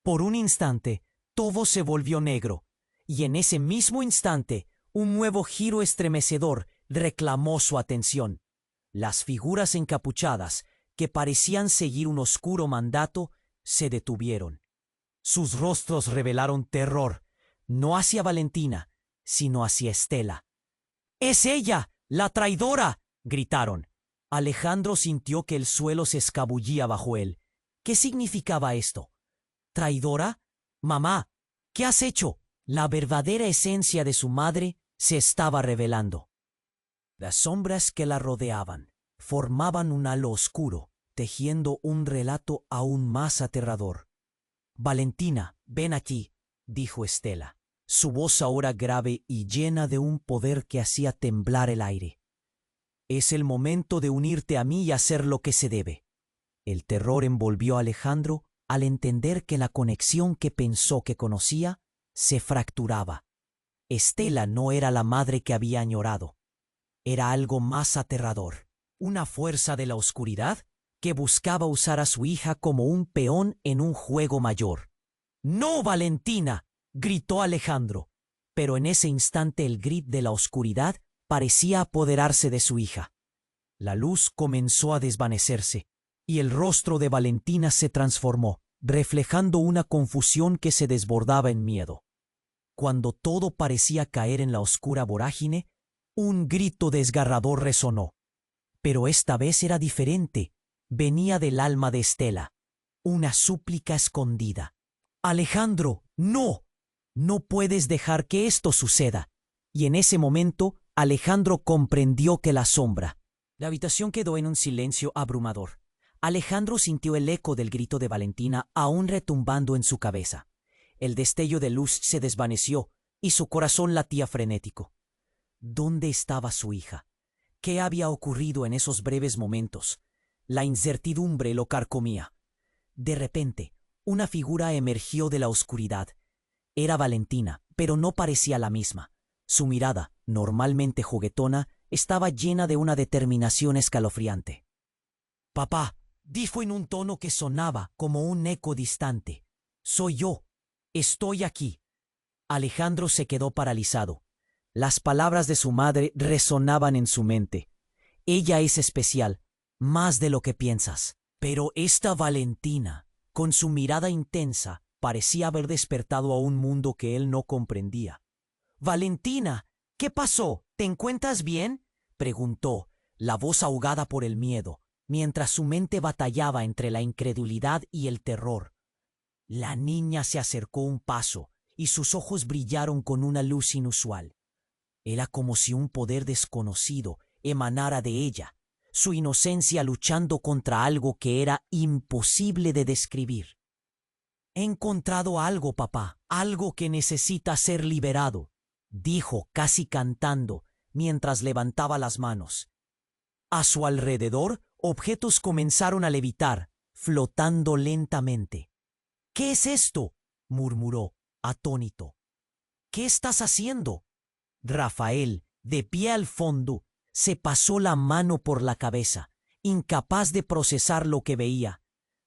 Por un instante, todo se volvió negro, y en ese mismo instante, un nuevo giro estremecedor reclamó su atención. Las figuras encapuchadas, que parecían seguir un oscuro mandato, se detuvieron. Sus rostros revelaron terror, no hacia Valentina, sino hacia Estela. «¡Es ella, la traidora!», gritaron. Alejandro sintió que el suelo se escabullía bajo él. ¿Qué significaba esto? ¿Traidora? «Mamá, ¿qué has hecho?». La verdadera esencia de su madre se estaba revelando. Las sombras que la rodeaban formaban un halo oscuro, tejiendo un relato aún más aterrador. «Valentina, ven aquí», dijo Estela, su voz ahora grave y llena de un poder que hacía temblar el aire. «Es el momento de unirte a mí y hacer lo que se debe». El terror envolvió a Alejandro al entender que la conexión que pensó que conocía se fracturaba. Estela no era la madre que había añorado. Era algo más aterrador, una fuerza de la oscuridad que buscaba usar a su hija como un peón en un juego mayor. «¡No, Valentina!», gritó Alejandro, pero en ese instante el grito de la oscuridad parecía apoderarse de su hija. La luz comenzó a desvanecerse, y el rostro de Valentina se transformó, reflejando una confusión que se desbordaba en miedo. Cuando todo parecía caer en la oscura vorágine, un grito desgarrador resonó. Pero esta vez era diferente. Venía del alma de Estela, una súplica escondida. «Alejandro, no. No puedes dejar que esto suceda». Y en ese momento, Alejandro comprendió que la sombra. La habitación quedó en un silencio abrumador. Alejandro sintió el eco del grito de Valentina aún retumbando en su cabeza. El destello de luz se desvaneció y su corazón latía frenético. ¿Dónde estaba su hija? ¿Qué había ocurrido en esos breves momentos? La incertidumbre lo carcomía. De repente, una figura emergió de la oscuridad. Era Valentina, pero no parecía la misma. Su mirada, normalmente juguetona, estaba llena de una determinación escalofriante. «Papá», dijo en un tono que sonaba como un eco distante. «Soy yo. Estoy aquí». Alejandro se quedó paralizado. Las palabras de su madre resonaban en su mente. «Ella es especial, más de lo que piensas». Pero esta Valentina, con su mirada intensa, parecía haber despertado a un mundo que él no comprendía. «Valentina, ¿qué pasó? ¿Te encuentras bien?», preguntó, la voz ahogada por el miedo, mientras su mente batallaba entre la incredulidad y el terror. La niña se acercó un paso y sus ojos brillaron con una luz inusual. Era como si un poder desconocido emanara de ella, su inocencia luchando contra algo que era imposible de describir. «He encontrado algo, papá, algo que necesita ser liberado», dijo casi cantando mientras levantaba las manos. A su alrededor, objetos comenzaron a levitar, flotando lentamente. «¿Qué es esto?», murmuró, atónito. «¿Qué estás haciendo?». Rafael, de pie al fondo, se pasó la mano por la cabeza, incapaz de procesar lo que veía.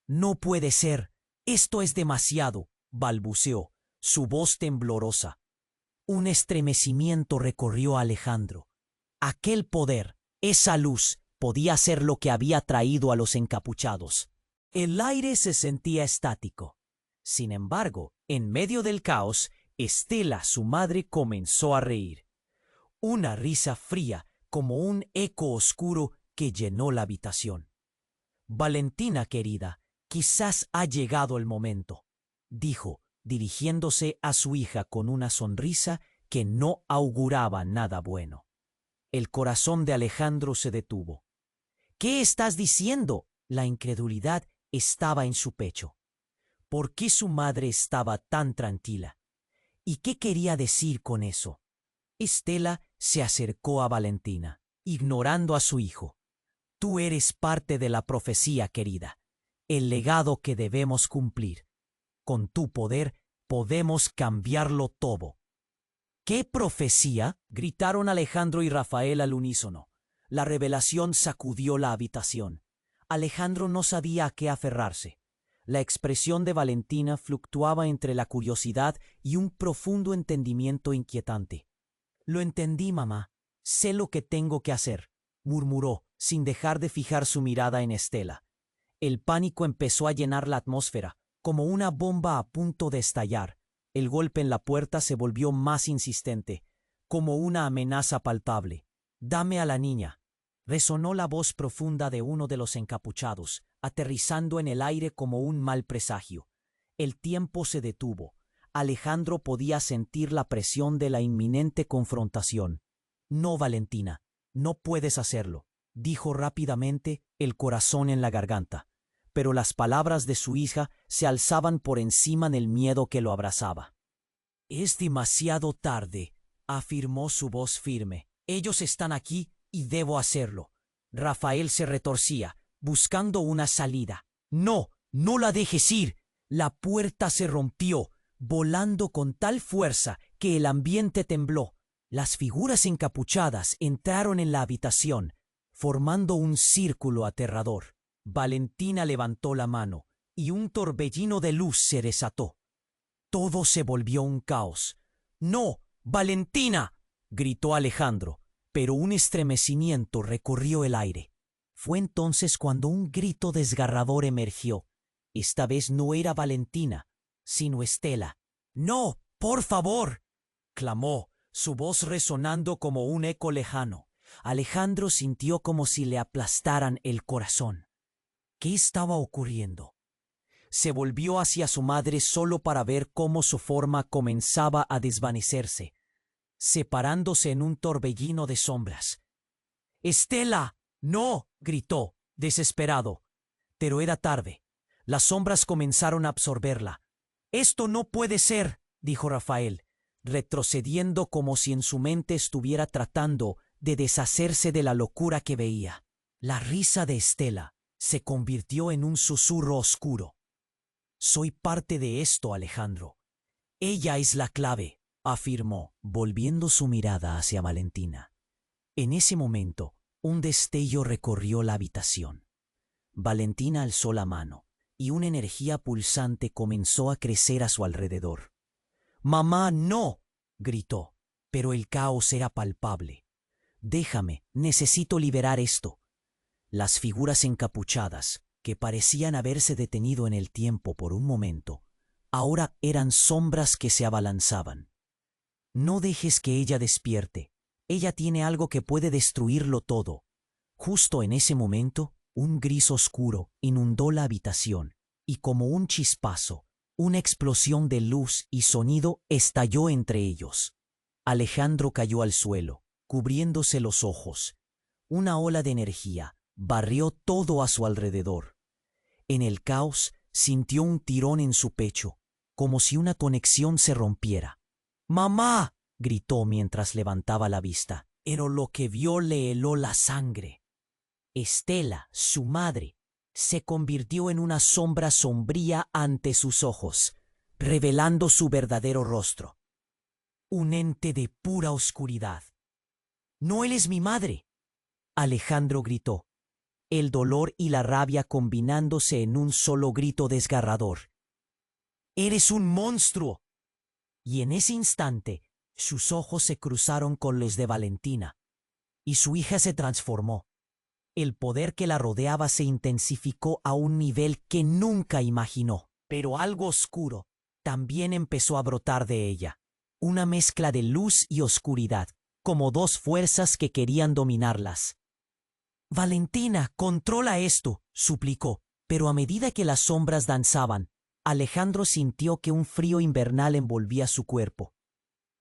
«No puede ser, esto es demasiado», balbuceó, su voz temblorosa. Un estremecimiento recorrió a Alejandro. Aquel poder, esa luz, podía ser lo que había traído a los encapuchados. El aire se sentía estático. Sin embargo, en medio del caos, Estela, su madre, comenzó a reír. Una risa fría, como un eco oscuro que llenó la habitación. «Valentina, querida, quizás ha llegado el momento», dijo, dirigiéndose a su hija con una sonrisa que no auguraba nada bueno. El corazón de Alejandro se detuvo. «¿Qué estás diciendo?». La incredulidad estaba en su pecho. ¿Por qué su madre estaba tan tranquila? ¿Y qué quería decir con eso? Estela se acercó a Valentina, ignorando a su hijo. «Tú eres parte de la profecía, querida, el legado que debemos cumplir. Con tu poder podemos cambiarlo todo». «¿Qué profecía?», gritaron Alejandro y Rafael al unísono. La revelación sacudió la habitación. Alejandro no sabía a qué aferrarse. La expresión de Valentina fluctuaba entre la curiosidad y un profundo entendimiento inquietante. «Lo entendí, mamá. Sé lo que tengo que hacer», murmuró, sin dejar de fijar su mirada en Estela. El pánico empezó a llenar la atmósfera, como una bomba a punto de estallar. El golpe en la puerta se volvió más insistente, como una amenaza palpable. «Dame a la niña», resonó la voz profunda de uno de los encapuchados, aterrizando en el aire como un mal presagio. El tiempo se detuvo. Alejandro podía sentir la presión de la inminente confrontación. «No, Valentina, no puedes hacerlo», dijo rápidamente, el corazón en la garganta. Pero las palabras de su hija se alzaban por encima del miedo que lo abrazaba. «Es demasiado tarde», afirmó su voz firme. «Ellos están aquí y debo hacerlo». Rafael se retorcía, buscando una salida. «No, no la dejes ir». La puerta se rompió, volando con tal fuerza que el ambiente tembló. Las figuras encapuchadas entraron en la habitación, formando un círculo aterrador. Valentina levantó la mano y un torbellino de luz se desató. Todo se volvió un caos. «¡No, Valentina!», gritó Alejandro, pero un estremecimiento recorrió el aire. Fue entonces cuando un grito desgarrador emergió. Esta vez no era Valentina, sino Estela. «¡No, por favor!», clamó, su voz resonando como un eco lejano. Alejandro sintió como si le aplastaran el corazón. ¿Qué estaba ocurriendo? Se volvió hacia su madre solo para ver cómo su forma comenzaba a desvanecerse, separándose en un torbellino de sombras. «¡Estela! ¡No!», gritó, desesperado. Pero era tarde. Las sombras comenzaron a absorberla. «Esto no puede ser», dijo Rafael, retrocediendo como si en su mente estuviera tratando de deshacerse de la locura que veía. La risa de Estela se convirtió en un susurro oscuro. «Soy parte de esto, Alejandro. Ella es la clave», afirmó, volviendo su mirada hacia Valentina. En ese momento, un destello recorrió la habitación. Valentina alzó la mano y una energía pulsante comenzó a crecer a su alrededor. «¡Mamá, no!», gritó, pero el caos era palpable. «Déjame, necesito liberar esto». Las figuras encapuchadas, que parecían haberse detenido en el tiempo por un momento, ahora eran sombras que se abalanzaban. «No dejes que ella despierte. Ella tiene algo que puede destruirlo todo». Justo en ese momento, un gris oscuro inundó la habitación y como un chispazo, Una explosión de luz y sonido estalló entre ellos. Alejandro cayó al suelo, cubriéndose los ojos. Una ola de energía barrió todo a su alrededor. En el caos sintió un tirón en su pecho, como si una conexión se rompiera. ¡Mamá!, gritó mientras levantaba la vista, pero lo que vio le heló la sangre. Estela, su madre, se convirtió en una sombra sombría ante sus ojos, revelando su verdadero rostro. Un ente de pura oscuridad. «¡No, él es mi madre!», Alejandro gritó, el dolor y la rabia combinándose en un solo grito desgarrador. «¡Eres un monstruo!». Y en ese instante, sus ojos se cruzaron con los de Valentina, y su hija se transformó. El poder que la rodeaba se intensificó a un nivel que nunca imaginó, pero algo oscuro también empezó a brotar de ella. Una mezcla de luz y oscuridad, como dos fuerzas que querían dominarlas. «Valentina, controla esto», suplicó, pero a medida que las sombras danzaban, Alejandro sintió que un frío invernal envolvía su cuerpo.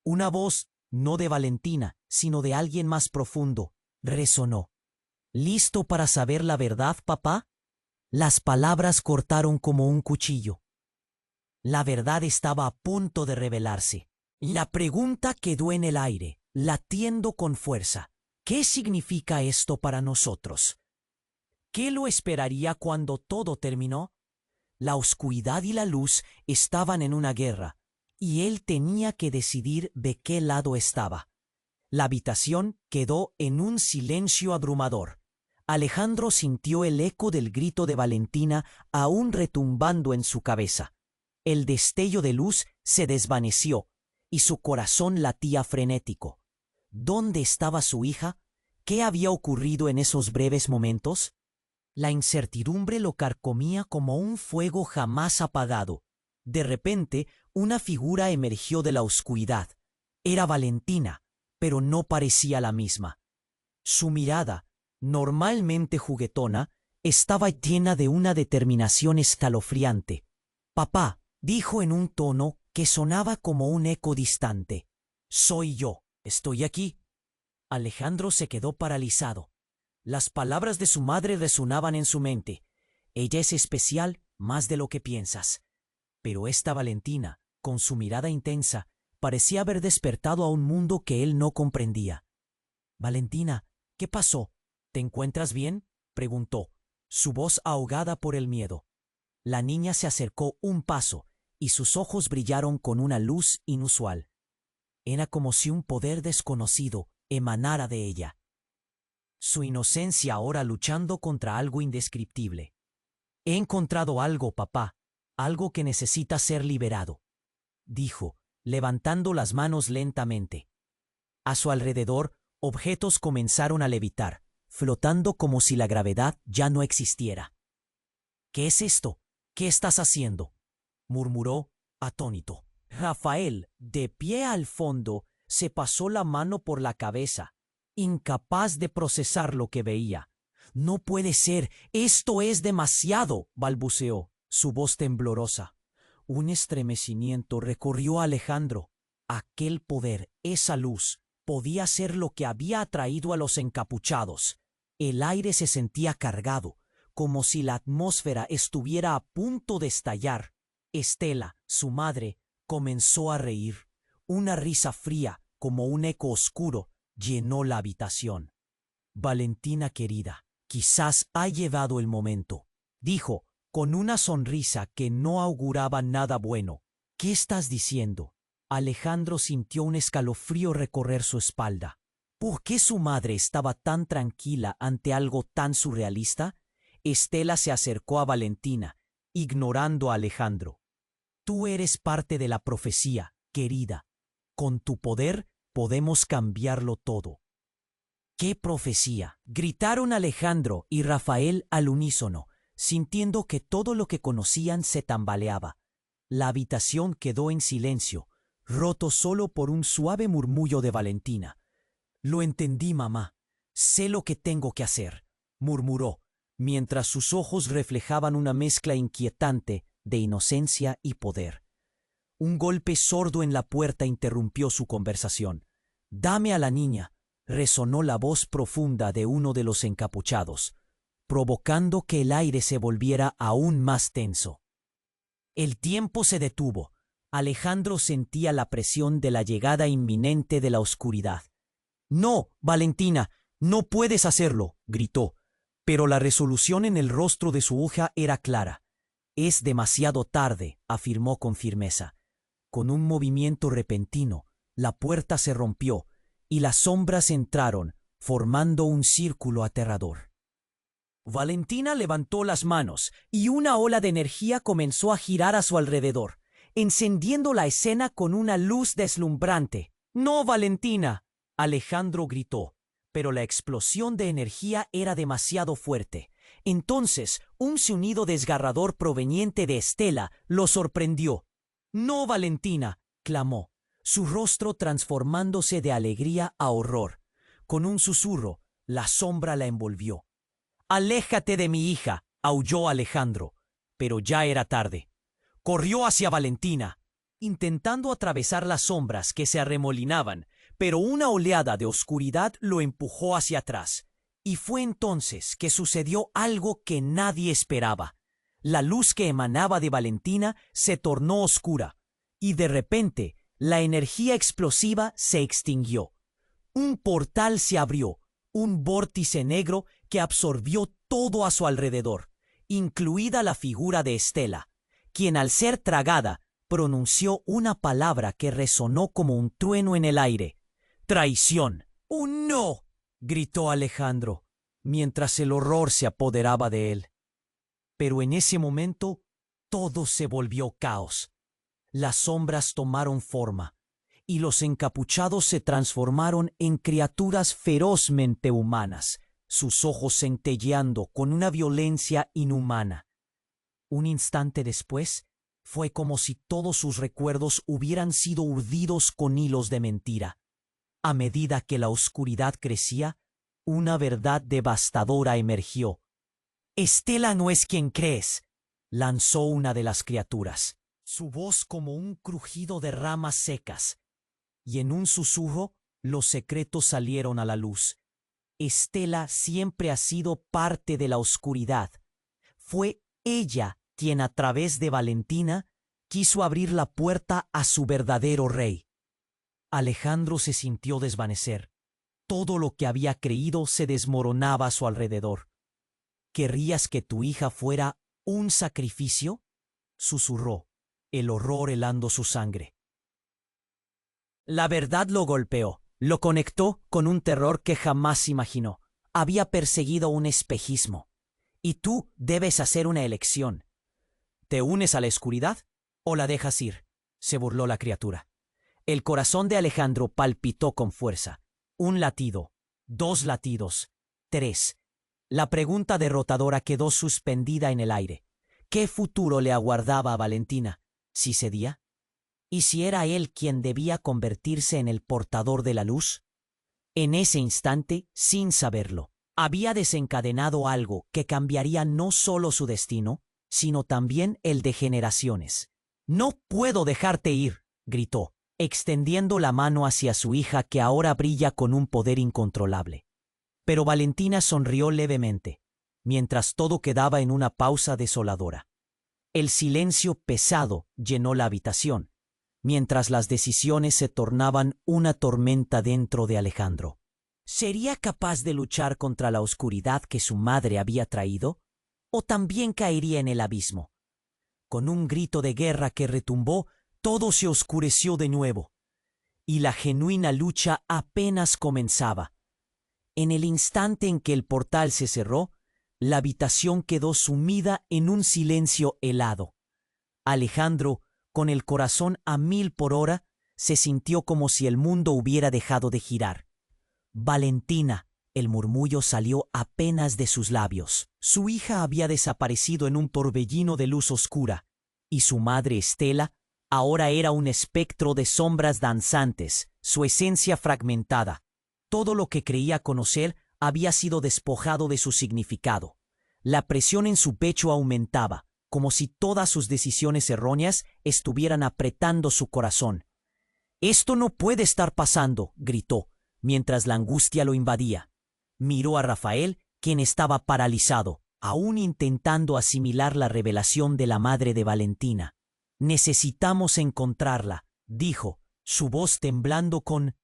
Una voz, no de Valentina, sino de alguien más profundo, resonó. «¿Listo para saber la verdad, papá?». Las palabras cortaron como un cuchillo. La verdad estaba a punto de revelarse. La pregunta quedó en el aire, latiendo con fuerza. ¿Qué significa esto para nosotros? ¿Qué lo esperaría cuando todo terminó? La oscuridad y la luz estaban en una guerra, y él tenía que decidir de qué lado estaba. La habitación quedó en un silencio abrumador. Alejandro sintió el eco del grito de Valentina aún retumbando en su cabeza. El destello de luz se desvaneció y su corazón latía frenético. ¿Dónde estaba su hija? ¿Qué había ocurrido en esos breves momentos? La incertidumbre lo carcomía como un fuego jamás apagado. De repente, una figura emergió de la oscuridad. Era Valentina, pero no parecía la misma. Su mirada, normalmente juguetona, estaba llena de una determinación escalofriante. «Papá», dijo en un tono que sonaba como un eco distante. «Soy yo, estoy aquí». Alejandro se quedó paralizado. Las palabras de su madre resonaban en su mente. «Ella es especial más de lo que piensas». Pero esta Valentina, con su mirada intensa, parecía haber despertado a un mundo que él no comprendía. «Valentina, ¿qué pasó? ¿Te encuentras bien?», preguntó, su voz ahogada por el miedo. La niña se acercó un paso y sus ojos brillaron con una luz inusual. Era como si un poder desconocido emanara de ella. Su inocencia ahora luchando contra algo indescriptible. «He encontrado algo, papá, algo que necesita ser liberado», dijo, levantando las manos lentamente. A su alrededor, objetos comenzaron a levitar, flotando como si la gravedad ya no existiera. «¿Qué es esto? ¿Qué estás haciendo?», murmuró, atónito. Rafael, de pie al fondo, se pasó la mano por la cabeza, incapaz de procesar lo que veía. «No puede ser, esto es demasiado», balbuceó, su voz temblorosa. Un estremecimiento recorrió a Alejandro. Aquel poder, esa luz, podía ser lo que había atraído a los encapuchados. El aire se sentía cargado, como si la atmósfera estuviera a punto de estallar. Estela, su madre, comenzó a reír. Una risa fría, como un eco oscuro, llenó la habitación. «Valentina querida, quizás ha llegado el momento», dijo, con una sonrisa que no auguraba nada bueno. «¿Qué estás diciendo?». Alejandro sintió un escalofrío recorrer su espalda. ¿Por qué su madre estaba tan tranquila ante algo tan surrealista? Estela se acercó a Valentina, ignorando a Alejandro. «Tú eres parte de la profecía, querida. Con tu poder podemos cambiarlo todo». «¿Qué profecía?», gritaron Alejandro y Rafael al unísono, sintiendo que todo lo que conocían se tambaleaba. La habitación quedó en silencio, roto solo por un suave murmullo de Valentina. «Lo entendí, mamá. Sé lo que tengo que hacer», murmuró, mientras sus ojos reflejaban una mezcla inquietante de inocencia y poder. Un golpe sordo en la puerta interrumpió su conversación. «Dame a la niña», resonó la voz profunda de uno de los encapuchados, provocando que el aire se volviera aún más tenso. El tiempo se detuvo. Alejandro sentía la presión de la llegada inminente de la oscuridad. «No, Valentina, no puedes hacerlo», gritó, pero la resolución en el rostro de su hija era clara. «Es demasiado tarde», afirmó con firmeza. Con un movimiento repentino, la puerta se rompió y las sombras entraron, formando un círculo aterrador. Valentina levantó las manos y una ola de energía comenzó a girar a su alrededor, encendiendo la escena con una luz deslumbrante. «¡No, Valentina!», Alejandro gritó, pero la explosión de energía era demasiado fuerte. Entonces, un sonido desgarrador proveniente de Estela lo sorprendió. «¡No, Valentina!», clamó, su rostro transformándose de alegría a horror. Con un susurro, la sombra la envolvió. «¡Aléjate de mi hija!», aulló Alejandro, pero ya era tarde. Corrió hacia Valentina, intentando atravesar las sombras que se arremolinaban, pero una oleada de oscuridad lo empujó hacia atrás. Y fue entonces que sucedió algo que nadie esperaba. La luz que emanaba de Valentina se tornó oscura, y de repente la energía explosiva se extinguió. Un portal se abrió, un vórtice negro que absorbió todo a su alrededor, incluida la figura de Estela, quien al ser tragada pronunció una palabra que resonó como un trueno en el aire. «¡Traición!». «¡Un no!», gritó Alejandro, mientras el horror se apoderaba de él. Pero en ese momento todo se volvió caos. Las sombras tomaron forma, y los encapuchados se transformaron en criaturas ferozmente humanas, sus ojos centelleando con una violencia inhumana. Un instante después, fue como si todos sus recuerdos hubieran sido urdidos con hilos de mentira. A medida que la oscuridad crecía, una verdad devastadora emergió. «Estela no es quien crees», lanzó una de las criaturas, su voz como un crujido de ramas secas, y en un susurro los secretos salieron a la luz. Estela siempre ha sido parte de la oscuridad. Fue ella quien a través de Valentina quiso abrir la puerta a su verdadero rey. Alejandro se sintió desvanecer. Todo lo que había creído se desmoronaba a su alrededor. «¿Querrías que tu hija fuera un sacrificio?», susurró, el horror helando su sangre. La verdad lo golpeó, lo conectó con un terror que jamás imaginó. Había perseguido un espejismo. «Y tú debes hacer una elección. ¿Te unes a la oscuridad o la dejas ir?», se burló la criatura. El corazón de Alejandro palpitó con fuerza. Un latido, 2 latidos, 3. La pregunta derrotadora quedó suspendida en el aire. ¿Qué futuro le aguardaba a Valentina? ¿Si cedía? ¿Y si era él quien debía convertirse en el portador de la luz? En ese instante, sin saberlo, había desencadenado algo que cambiaría no solo su destino, sino también el de generaciones. «No puedo dejarte ir», gritó, extendiendo la mano hacia su hija que ahora brilla con un poder incontrolable. Pero Valentina sonrió levemente, mientras todo quedaba en una pausa desoladora. El silencio pesado llenó la habitación, mientras las decisiones se tornaban una tormenta dentro de Alejandro. ¿Sería capaz de luchar contra la oscuridad que su madre había traído? ¿O también caería en el abismo? Con un grito de guerra que retumbó, todo se oscureció de nuevo, y la genuina lucha apenas comenzaba. En el instante en que el portal se cerró, la habitación quedó sumida en un silencio helado. Alejandro, con el corazón a 1000 por hora, se sintió como si el mundo hubiera dejado de girar. «Valentina», el murmullo salió apenas de sus labios. Su hija había desaparecido en un torbellino de luz oscura, y su madre Estela ahora era un espectro de sombras danzantes, su esencia fragmentada. Todo lo que creía conocer había sido despojado de su significado. La presión en su pecho aumentaba, como si todas sus decisiones erróneas estuvieran apretando su corazón. «Esto no puede estar pasando», gritó, mientras la angustia lo invadía. Miró a Rafael, quien estaba paralizado, aún intentando asimilar la revelación de la madre de Valentina. «Necesitamos encontrarla», dijo, su voz temblando con...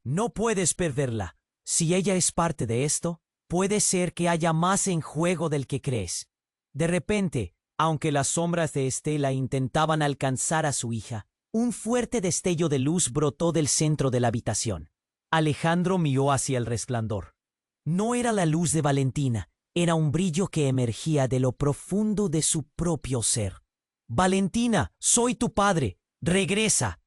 «No puedes perderla. Si ella es parte de esto, puede ser que haya más en juego del que crees». De repente, aunque las sombras de Estela intentaban alcanzar a su hija, un fuerte destello de luz brotó del centro de la habitación. Alejandro miró hacia el resplandor. No era la luz de Valentina, era un brillo que emergía de lo profundo de su propio ser. «Valentina, soy tu padre. ¡Regresa!»,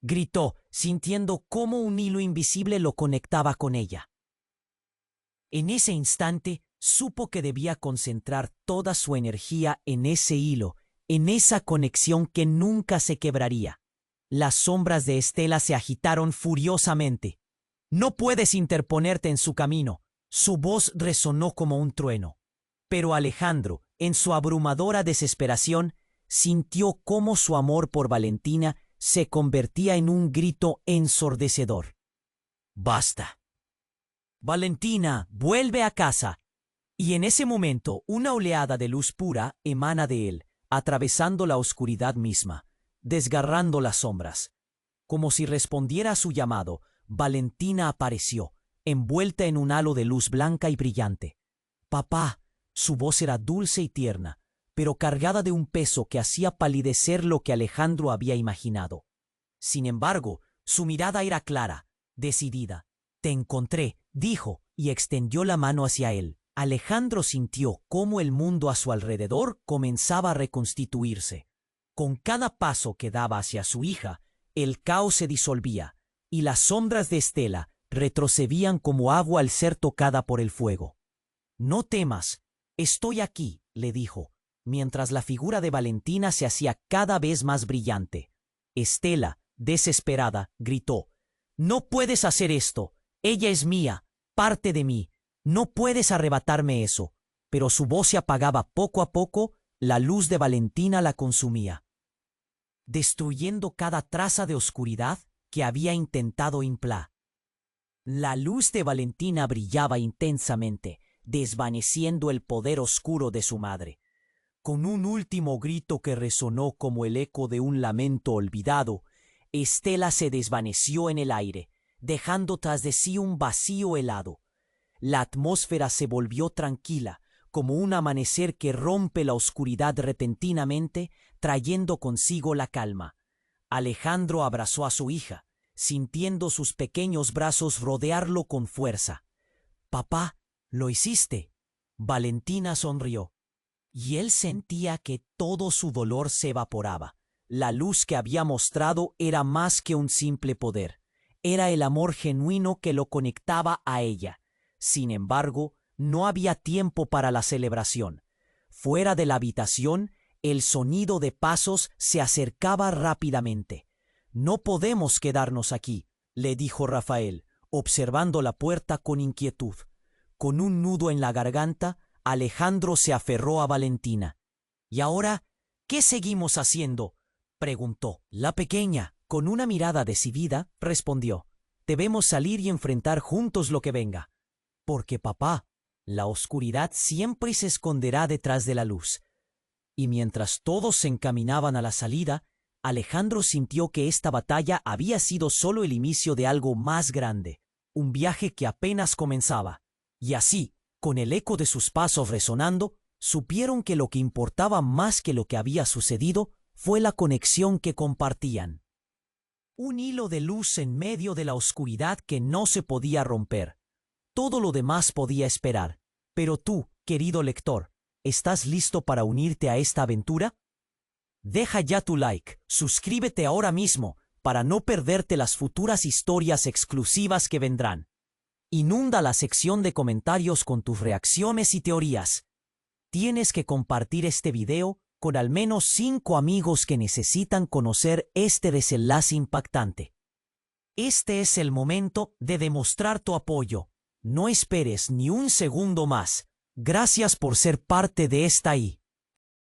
gritó, sintiendo cómo un hilo invisible lo conectaba con ella. En ese instante, supo que debía concentrar toda su energía en ese hilo, en esa conexión que nunca se quebraría. Las sombras de Estela se agitaron furiosamente. «No puedes interponerte en su camino», su voz resonó como un trueno. Pero Alejandro, en su abrumadora desesperación, sintió cómo su amor por Valentina se convertía en un grito ensordecedor. «¡Basta! Valentina, vuelve a casa». Y en ese momento una oleada de luz pura emana de él, atravesando la oscuridad misma, desgarrando las sombras. Como si respondiera a su llamado, Valentina apareció, envuelta en un halo de luz blanca y brillante. «Papá», su voz era dulce y tierna, pero cargada de un peso que hacía palidecer lo que Alejandro había imaginado. Sin embargo, su mirada era clara, decidida. «Te encontré», dijo, y extendió la mano hacia él. Alejandro sintió cómo el mundo a su alrededor comenzaba a reconstituirse. Con cada paso que daba hacia su hija, el caos se disolvía, y las sombras de Estela retrocedían como agua al ser tocada por el fuego. «No temas, estoy aquí», le dijo, mientras la figura de Valentina se hacía cada vez más brillante. Estela, desesperada, gritó: «No puedes hacer esto. Ella es mía, parte de mí. No puedes arrebatarme eso». Pero su voz se apagaba poco a poco, la luz de Valentina la consumía, destruyendo cada traza de oscuridad que había intentado implar. La luz de Valentina brillaba intensamente, desvaneciendo el poder oscuro de su madre. Con un último grito que resonó como el eco de un lamento olvidado, Estela se desvaneció en el aire, dejando tras de sí un vacío helado. La atmósfera se volvió tranquila, como un amanecer que rompe la oscuridad repentinamente, trayendo consigo la calma. Alejandro abrazó a su hija, sintiendo sus pequeños brazos rodearlo con fuerza. «Papá, lo hiciste». Valentina sonrió, y él sentía que todo su dolor se evaporaba. La luz que había mostrado era más que un simple poder. Era el amor genuino que lo conectaba a ella. Sin embargo, no había tiempo para la celebración. Fuera de la habitación, el sonido de pasos se acercaba rápidamente. «No podemos quedarnos aquí», le dijo Rafael, observando la puerta con inquietud. Con un nudo en la garganta, Alejandro se aferró a Valentina. «¿Y ahora qué seguimos haciendo?», preguntó. La pequeña, con una mirada decidida, respondió: «Debemos salir y enfrentar juntos lo que venga». «Porque, papá, la oscuridad siempre se esconderá detrás de la luz». Y mientras todos se encaminaban a la salida, Alejandro sintió que esta batalla había sido solo el inicio de algo más grande, un viaje que apenas comenzaba. Y así, con el eco de sus pasos resonando, supieron que lo que importaba más que lo que había sucedido fue la conexión que compartían. Un hilo de luz en medio de la oscuridad que no se podía romper. Todo lo demás podía esperar. Pero tú, querido lector, ¿estás listo para unirte a esta aventura? Deja ya tu like, suscríbete ahora mismo para no perderte las futuras historias exclusivas que vendrán. Inunda la sección de comentarios con tus reacciones y teorías. Tienes que compartir este video con al menos 5 amigos que necesitan conocer este desenlace impactante. Este es el momento de demostrar tu apoyo. No esperes ni un segundo más. Gracias por ser parte de esta